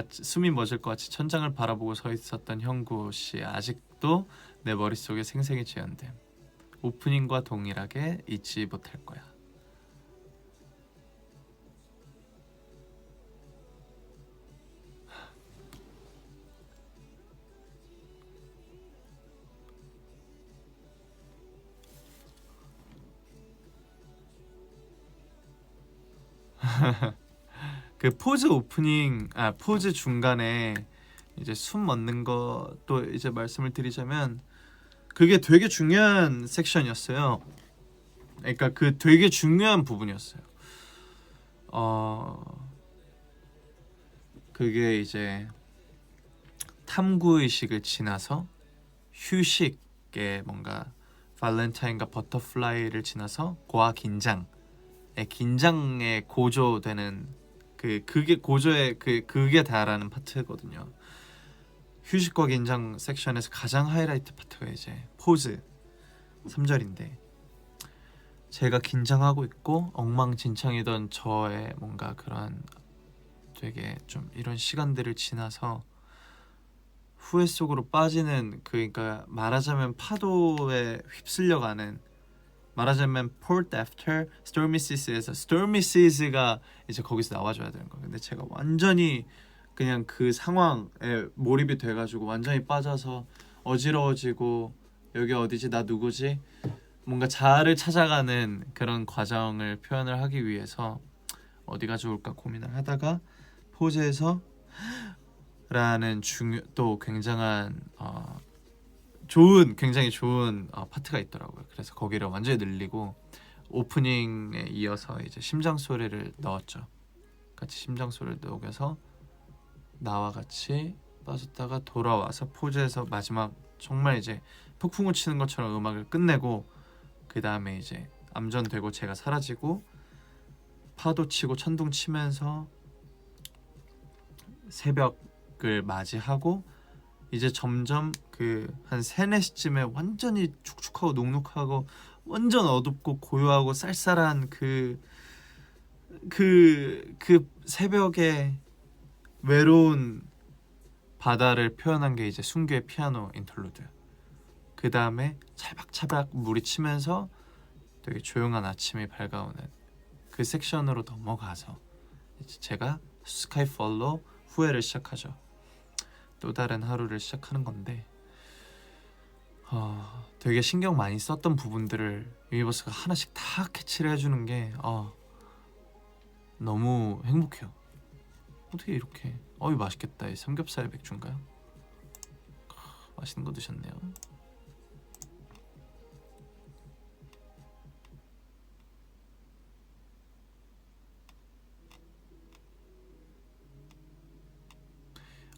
숨이 멎을 것 같이 천장을 바라보고 서 있었던 형구씨 아직도 내 머릿속에 생생히 지연됨. 오프닝과 동일하게 잊지 못할 거야. 그 포즈 오프닝, 포즈 중간에 이제 숨 멎는 것도 이제 말씀을 드리자면 그게 되게 중요한 섹션이었어요. 그러니까 그 되게 중요한 부분이었어요. 그게 이제 탐구 의식을 지나서 휴식의 뭔가 발렌타인과 버터플라이를 지나서 고와 긴장에 고조되는 그게 고조의 그게 다라는 파트거든요. 휴식과 긴장 섹션에서 가장 하이라이트 파트가 이제 포즈 3절인데 제가 긴장하고 있고 엉망진창이던 저의 뭔가 그런 되게 좀 이런 시간들을 지나서 후회 속으로 빠지는 그러니까 말하자면 파도에 휩쓸려가는 말하자면 Port After Stormy Seas에서 Stormy Seas가 이제 거기서 나와줘야 되는 거예요. 근데 제가 완전히 그냥 그 상황에 몰입이 돼가지고 완전히 빠져서 어지러워지고 여기 어디지 나 누구지 뭔가 자아를 찾아가는 그런 과정을 표현을 하기 위해서 어디가 좋을까 고민을 하다가 포즈에서 라는 또 굉장한 굉장히 좋은 파트가 있더라고요. 그래서 거기를 완전히 늘리고 오프닝에 이어서 이제 심장 소리를 넣었죠. 같이 심장 소리를 녹여서 나와 같이 빠졌다가 돌아와서 포즈에서 마지막 정말 이제 폭풍우 치는 것처럼 음악을 끝내고 그 다음에 이제 암전되고 제가 사라지고 파도 치고 천둥 치면서 새벽을 맞이하고 이제 점점 그 한 3, 4시쯤에 완전히 축축하고 눅눅하고 완전 어둡고 고요하고 쌀쌀한 그 새벽의 외로운 바다를 표현한 게 이제 순규의 피아노 인터루드. 그 다음에 차박차박 물이 치면서 되게 조용한 아침이 밝아오는 그 섹션으로 넘어가서 이제 제가 스카이폴로 후회를 시작하죠. 또 다른 하루를 시작하는 건데 되게 신경 많이 썼던 부분들을 유니버스가 하나씩 다 캐치를 해주는 게 너무 행복해요. 어떻게 이렇게 어이 맛있겠다. 이 삼겹살 맥주인가요? 맛있는 거 드셨네요.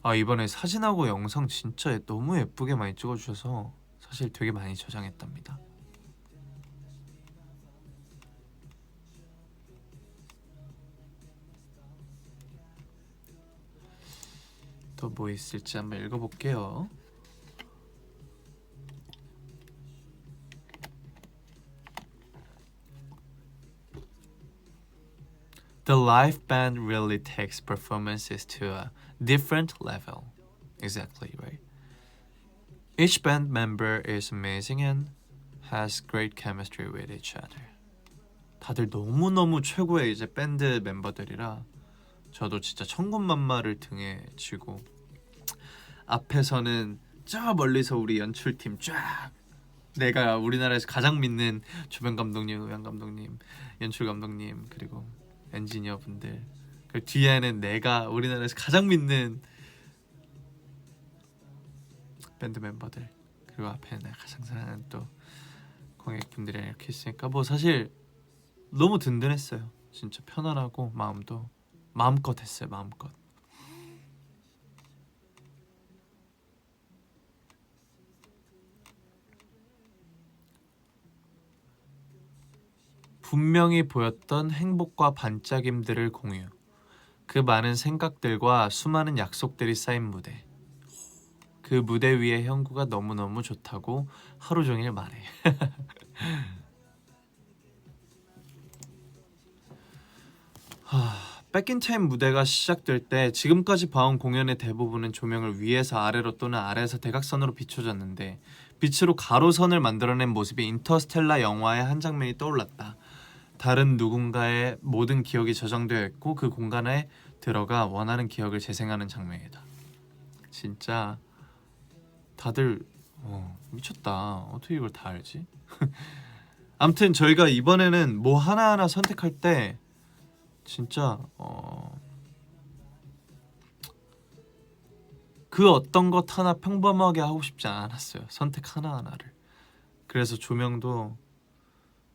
아 이번에 사진하고 영상 진짜 너무 예쁘게 많이 찍어주셔서 사실 되게 많이 저장했답니다. 또 뭐 있을지 한번 읽어볼게요. The live band really takes performances to a different level. Exactly, right? Each band member is amazing and has great chemistry with each other. 다들 너무너무 최고의 이제 밴드 멤버들이라 저도 진짜 천군만마를 등에 쥐고 앞에서는 저 멀리서 우리 연출팀 쫙 내가 우리나라에서 가장 믿는 조명 감독님, 음향 감독님, 연출 감독님 그리고 엔지니어 분들 그 뒤에는 내가 우리나라에서 가장 믿는 밴드 멤버들 그리고 앞에 내가 가장 사랑하는 또 관객분들이랑 이렇게 있으니까 뭐 사실 너무 든든했어요. 진짜 편안하고 마음도 마음껏 했어요. 마음껏. 분명히 보였던 행복과 반짝임들을 공유. 그 많은 생각들과 수많은 약속들이 쌓인 무대. 그 무대 위의 형구가 너무너무 좋다고 하루 종일 말해. 백인타임 무대가 시작될 때 지금까지 봐온 공연의 대부분은 조명을 위에서 아래로 또는 아래에서 대각선으로 비춰졌는데 빛으로 가로선을 만들어낸 모습이 인터스텔라 영화의 한 장면이 떠올랐다. 다른 누군가의 모든 기억이 저장되어 있고 그 공간에 들어가 원하는 기억을 재생하는 장면이다. 진짜 다들 미쳤다. 어떻게 이걸 다 알지? 아무튼 저희가 이번에는 뭐 하나하나 선택할 때 진짜 그 어떤 것 하나 평범하게 하고 싶지 않았어요. 선택 하나하나를. 그래서 조명도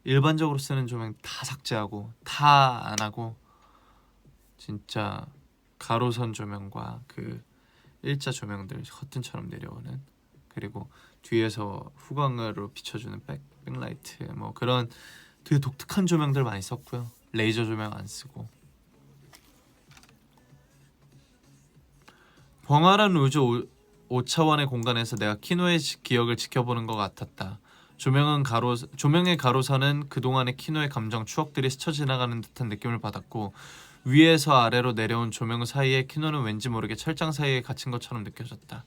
일반적으로 쓰는 조명 다 삭제하고 다 안 하고 진짜 가로선 조명과 그 일자 조명들 커튼처럼 내려오는 그리고 뒤에서 후광으로 비춰주는 백라이트 뭐 그런 되게 독특한 조명들 많이 썼고요. 레이저 조명 안 쓰고 광활한 우주 5차원의 공간에서 내가 키노의 기억을 지켜보는 것 같았다. 조명의 가로선은 그동안의 키노의 감정, 추억들이 스쳐 지나가는 듯한 느낌을 받았고 위에서 아래로 내려온 조명 사이에 키노는 왠지 모르게 철장 사이에 갇힌 것처럼 느껴졌다.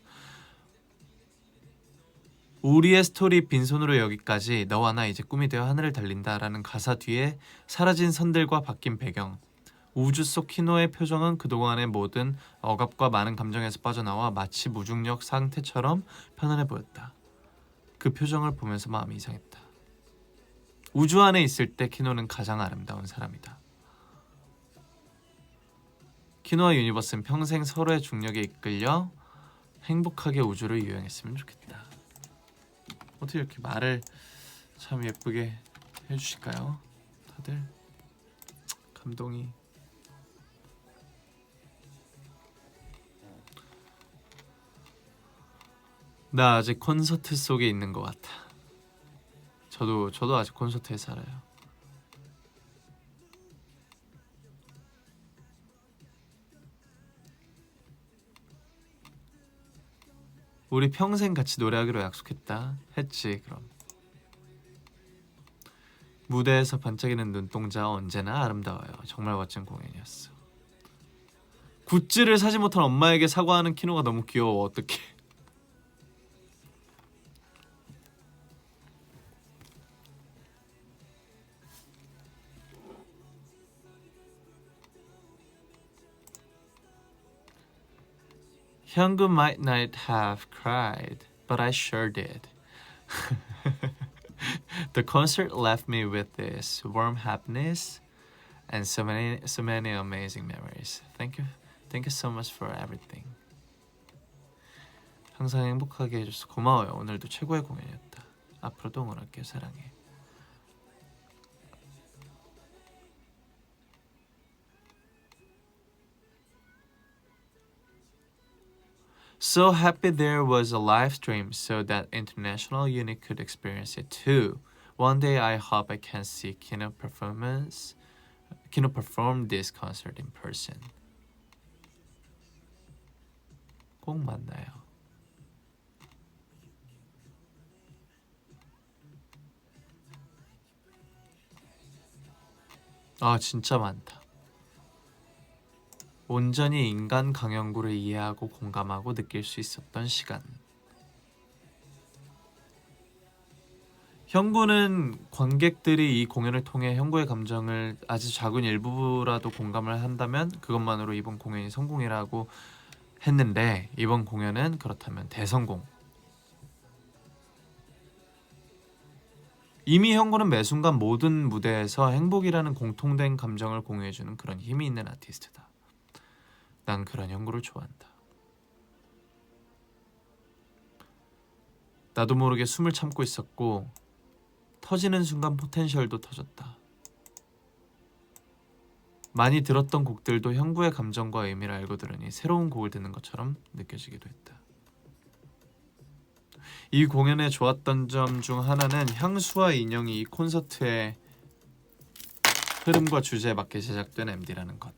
우리의 스토리 빈손으로 여기까지 너와 나 이제 꿈이 되어 하늘을 달린다 라는 가사 뒤에 사라진 선들과 바뀐 배경 우주 속 키노의 표정은 그동안의 모든 억압과 많은 감정에서 빠져나와 마치 무중력 상태처럼 편안해 보였다. 그 표정을 보면서 마음이 이상했다. 우주 안에 있을 때 키노는 가장 아름다운 사람이다. 키노와 유니버스는 평생 서로의 중력에 이끌려 행복하게 우주를 유영했으면 좋겠다. 어떻게 이렇게 말을 참 예쁘게 해주실까요? 다들 감동이. 나 아직 콘서트 속에 있는 것 같아. 저도 아직 콘서트에 살아요. 우리 평생 같이 노래하기로 약속했다. 했지 그럼. 무대에서 반짝이는 눈동자 언제나 아름다워요. 정말 멋진 공연이었어. 굿즈를 사지 못한 엄마에게 사과하는 키노가 너무 귀여워. 어떡해. Hyungu might not have cried, but I sure did. The concert left me with this warm happiness and so many amazing memories. Thank you so much for everything. 항상 행복하게 해줘서 고마워요. 오늘도 최고의 공연이었다. 앞으로도 응원할게. 사랑해. So happy there was a live stream so that international unit could experience it too. One day I hope I can see Kino perform this concert in person. 꼭 만나요. 아 진짜 많다. 온전히 인간 강영구를 이해하고 공감하고 느낄 수 있었던 시간. 형구는 관객들이 이 공연을 통해 형구의 감정을 아주 작은 일부라도 공감을 한다면 그것만으로 이번 공연이 성공이라고 했는데 이번 공연은 그렇다면 대성공. 이미 형구는 매 순간 모든 무대에서 행복이라는 공통된 감정을 공유해주는 그런 힘이 있는 아티스트다. 난 그런 형구를 좋아한다. 나도 모르게 숨을 참고 있었고 터지는 순간 포텐셜도 터졌다. 많이 들었던 곡들도 형구의 감정과 의미를 알고 들으니 새로운 곡을 듣는 것처럼 느껴지기도 했다. 이 공연에 좋았던 점 중 하나는 향수와 인형이 이 콘서트의 흐름과 주제에 맞게 제작된 MD라는 것.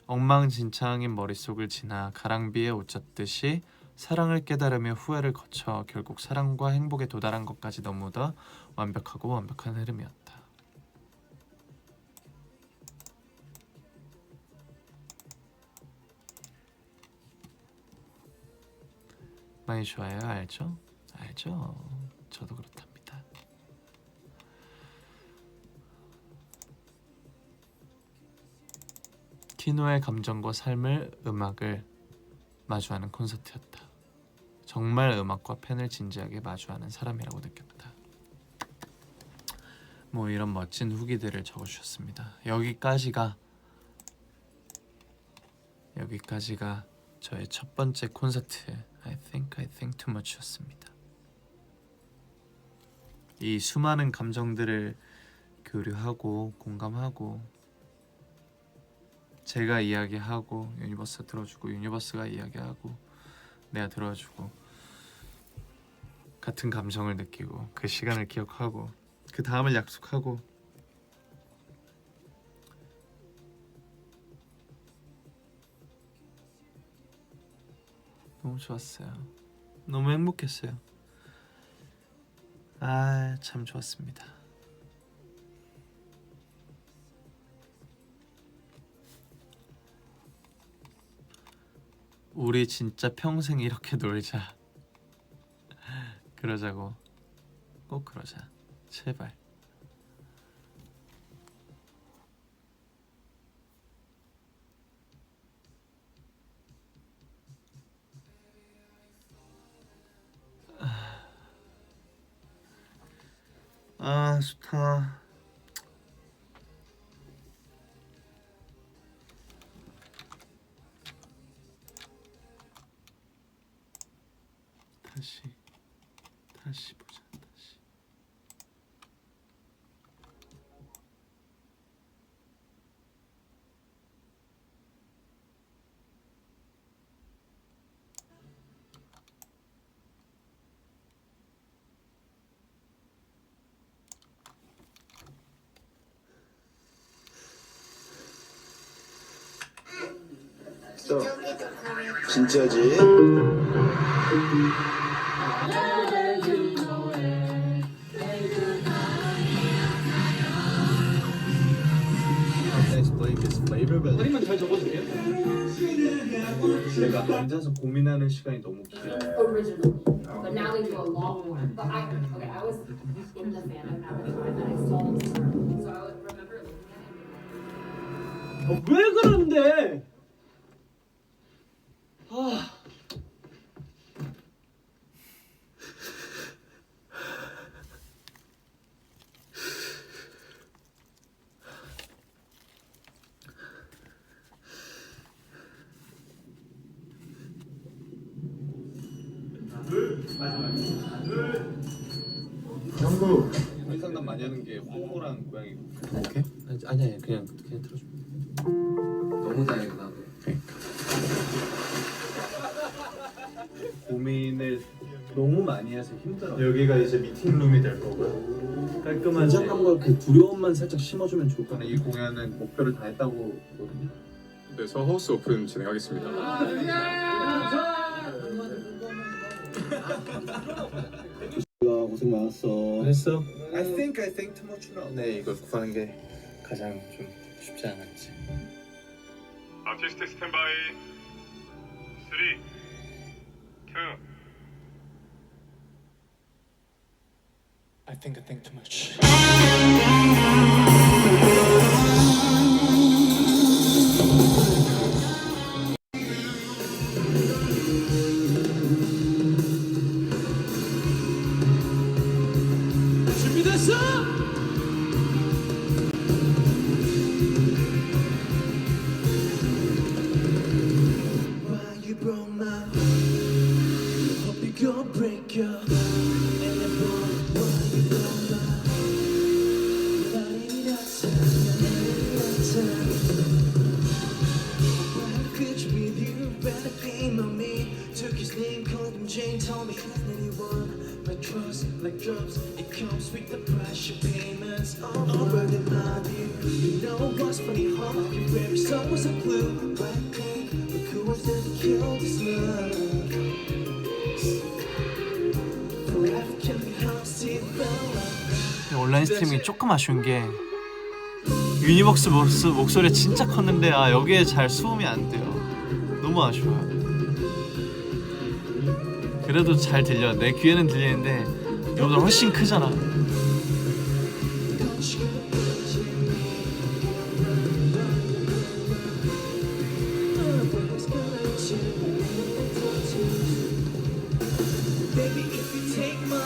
엉망진창인 머릿속을 지나 가랑비에 옷 젖듯이 사랑을 깨달으며 후회를 거쳐 결국 사랑과 행복에 도달한 것까지 너무나 완벽하고 완벽한 흐름이었다. 많이 좋아요. 알죠? 알죠? 저도 그렇답니다. 키노의 감정과 삶을 음악을 마주하는 콘서트였다. 정말 음악과 팬을 진지하게 마주하는 사람이라고 느꼈다. 뭐 이런 멋진 후기들을 적어주셨습니다. 여기까지가 저의 첫 번째 콘서트 I think too much였습니다. 이 수많은 감정들을 교류하고 공감하고 제가 이야기하고 유니버스가 들어주고 유니버스가 이야기하고 내가 들어주고 같은 감정을 느끼고 그 시간을 기억하고 그 다음을 약속하고 너무 좋았어요. 너무 행복했어요. 아, 참 좋았습니다. 우리 진짜 평생 이렇게 놀자. 그러자고. 꼭 그러자. 제발. 아, 좋다. 다시 보자. 다시. 진짜지? 어디만 잘 적어줄게요. 내가 앉아서 고민하는 시간이 너무 길어. Originally, but now they do a long one. But I was in the fan of Avatar, and then I saw them start. So I would remember looking at it. 왜 그러는데? 아. 형구 고민 상담 많이 하는 게 호호랑 고양이고. 오케이? 아니야 그냥 틀어줘. 너무 다행이다. 그러니까. 너무 많이 해서 힘들어. 여기가 이제 미팅룸이 될 거고요. 깔끔하지. 긴장감과 그 두려움만 살짝 심어주면 좋을 것 같아. 이 공연은 목표를 다 했다고 보거든요. 네, 서하우스 오픈 진행하겠습니다. 고생 많았어. 했어? I think too much now. 네, 이걸 구하는 게 가장 좀 쉽지 않았지. 아티스트 스탠바이 3, 2 I think too much. Why you broke my heart? Hope you go break your heart. And I broke why you broke my heart. Why could you with you better pain on me? Took his name, called him Jane, told me anyone. My trust like drugs, it comes with the price of payments. Over the body, you know what's funny, huh? Your very song was a clue. Black pink, but who was there to kill this love? Forever can be house till the 온라인 스트리밍이 조금 아쉬운 게 유니버스 목소리 진짜 컸는데 여기에 잘 수음이 안 돼요. 너무 아쉬워요. 그래도 잘 들려. 내 귀에는 들리는데 이거보다 훨씬 크잖아. Baby, if you take my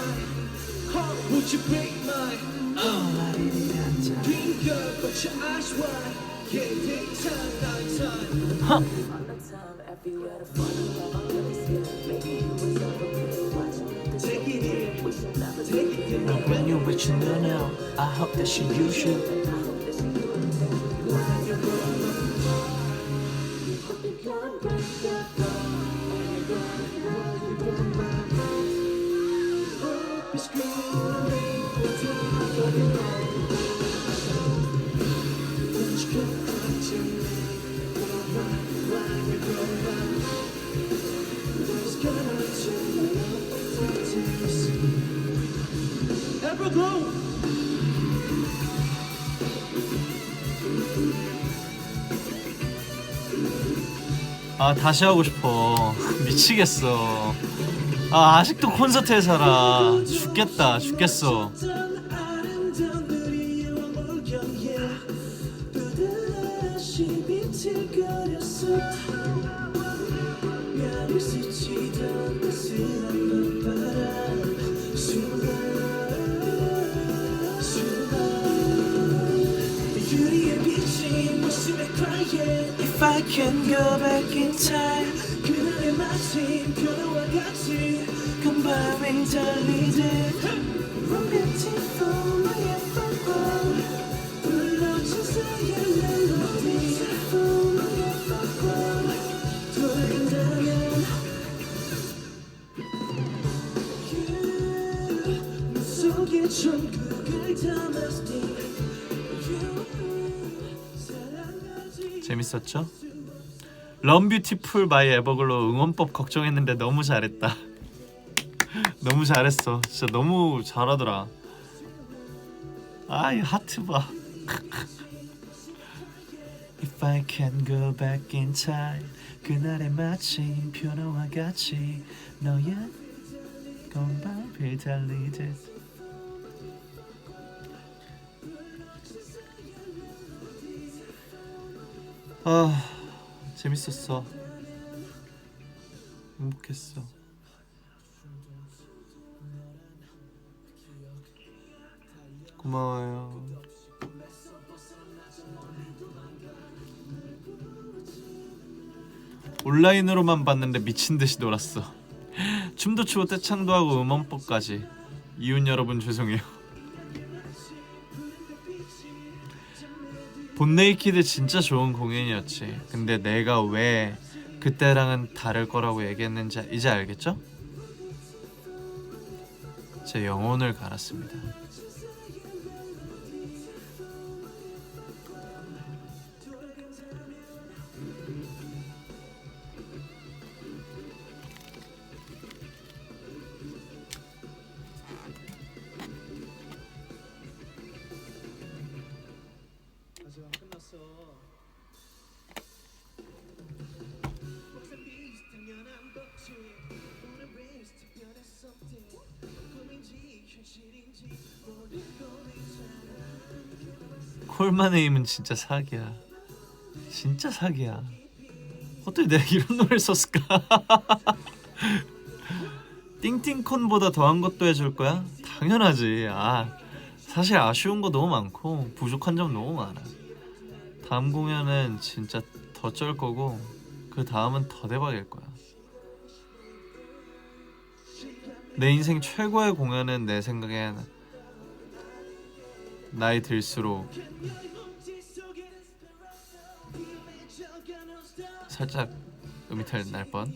heart, would you break mine? Dream girl, but your eyes wide. Yeah, daytime, nighttime. Take it in, take it in. When you're with your girl now, I hope that she use you. Everglow. 다시 하고 싶어. 미치겠어. 아직도 콘서트에 살아. 죽겠어. If I can go back in time, 그날의 마침 변화와 같이 금방이 달리듯 I'm beautiful, my everglow. 불러준 사이의 멜로디 Beautiful, my everglow. 돌아간다면 그 속에 천국을 담았니. 재밌었죠? 런 뷰티풀 바이 에버글로 응원법 걱정했는데 너무 잘했다. 너무 잘했어. 진짜 너무 잘하더라. 이 하트 봐. If I can go back in time, 그날의 마침 변화와 같이 너의 건방을 달리듯. 재밌었어. 행복했어. 고마워요. 온라인으로만 봤는데 미친듯이 놀았어. 춤도 추고 떼창도 하고 음원법까지. 이웃 여러분 죄송해요. 본네이키드 진짜 좋은 공연이었지. 근데 내가 왜 그때랑은 다를 거라고 얘기했는지 이제 알겠죠? 제 영혼을 갈았습니다. 아직 안 끝났어. 항상 비슷하면 안 걷지. 오늘 race 특별한 something. 꿈인지 현실인지 모르고 있잖아. 콜마네임은 진짜 사기야. 진짜 사기야. 어떻게 내가 이런 노래를 썼을까? 띵띵콘보다 더한 것도 해줄 거야? 당연하지. 사실 아쉬운 거 너무 많고 부족한 점 너무 많아. 다음 공연은 진짜 더 쩔 거고 그 다음은 더 대박일 거야. 내 인생 최고의 공연은 내 생각엔 나이 들수록 살짝 음이탈 날 뻔.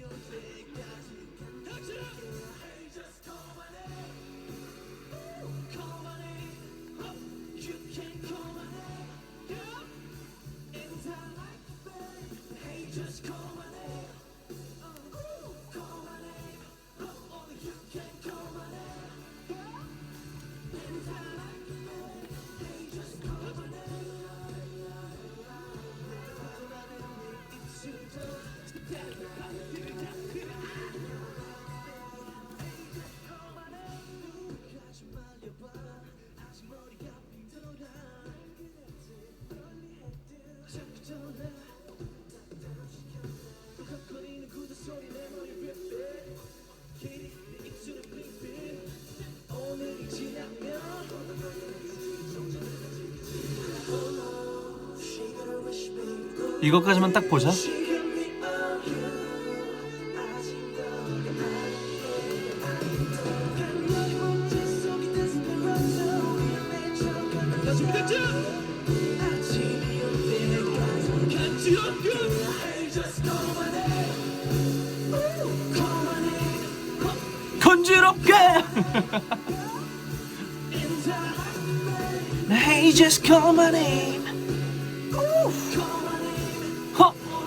이것까지만 딱 보자. 건지럽게. Hey, just call my name.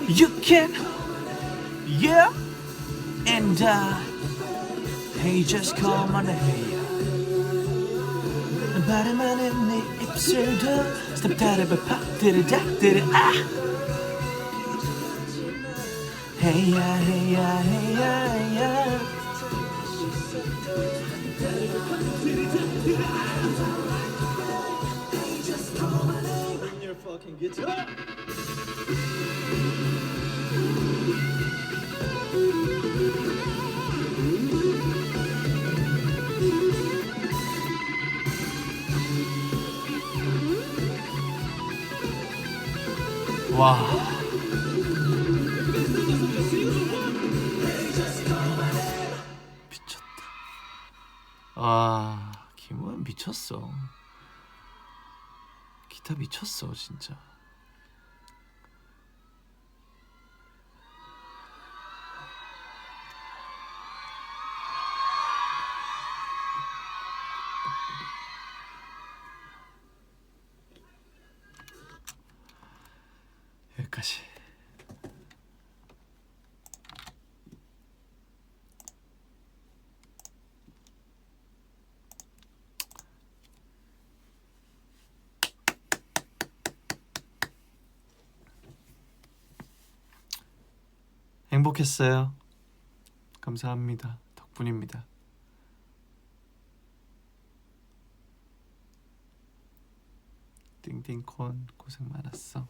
You can, yeah, and hey, just call my name. 바람만 내 입술도 stop 따라봐 팍뜨르닥뜨르 Hey ya, hey ya, hey ya, hey ya. Bring your fucking guitar. 와. 미쳤다. 김호연 미쳤어. 기타 미쳤어 진짜. 여기까지. 행복했어요. 감사합니다. 덕분입니다. 띵띵콘 고생 많았어.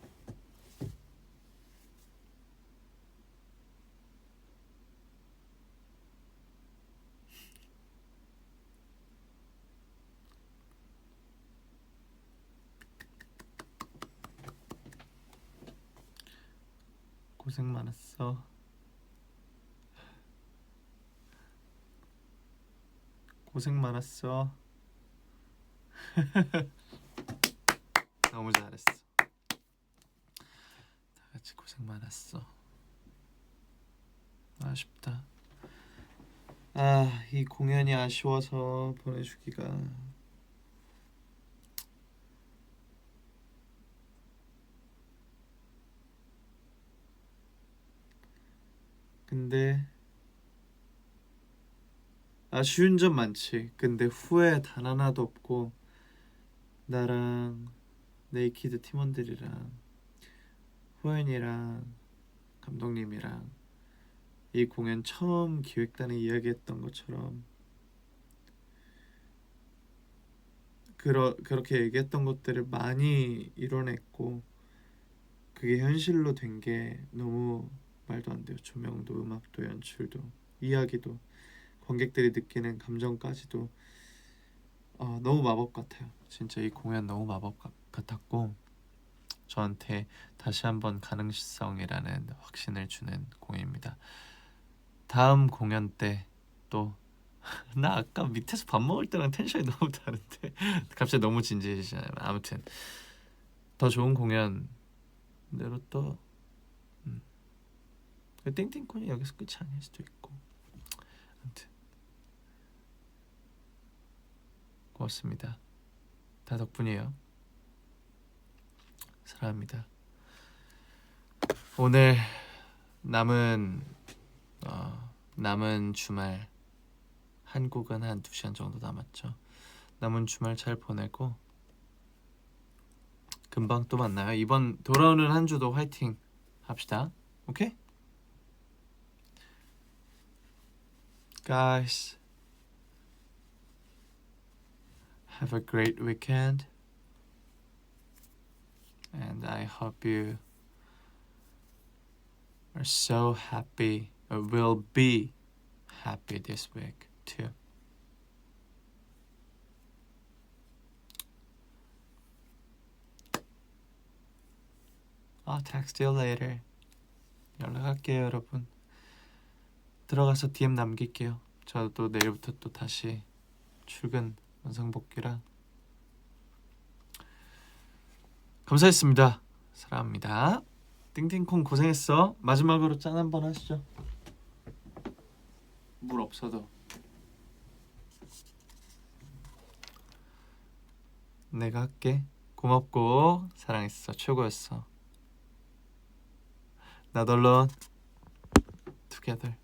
고생 많았어. 고생 많았어. 너무 잘했어. 다 같이 고생 많았어. 아쉽다. 아, 이 공연이 아쉬워서 보내주기가. 근데 아쉬운 점 많지. 근데 후회 단 하나도 없고 나랑 네이키드 팀원들이랑 호연이랑 감독님이랑 이 공연 처음 기획단에 이야기했던 것처럼 그렇게 얘기했던 것들을 많이 이뤄냈고 그게 현실로 된 게 너무 말도 안 돼요. 조명도 음악도 연출도 이야기도 관객들이 느끼는 감정까지도 너무 마법 같아요. 진짜 이 공연 너무 마법 같았고 저한테 다시 한번 가능성이라는 확신을 주는 공연입니다. 다음 공연 때 또 나 아까 밑에서 밥 먹을 때랑 텐션이 너무 다른데 갑자기 너무 진지해지잖아요. 아무튼 더 좋은 공연으로 또 띵띵콘이 여기서 끝이 아닐 수도 있고 아무튼 고맙습니다. 다 덕분이에요. 사랑합니다. 오늘 남은 주말 한국은 한 2시간 정도 남았죠. 남은 주말 잘 보내고 금방 또 만나요. 이번 돌아오는 한 주도 화이팅 합시다. 오케이? Guys, have a great weekend. And I hope you are so happy or will be happy this week too. I'll text you later. 연락할게요, 여러분. 들어가서 DM 남길게요. 저도 내일부터 또 다시 출근 원상복귀라. 감사했습니다. 사랑합니다. 띵띵콩 고생했어. 마지막으로 짠 한번 하시죠. 물 없어도 내가 할게. 고맙고 사랑했어. 최고였어. 나덜론 together.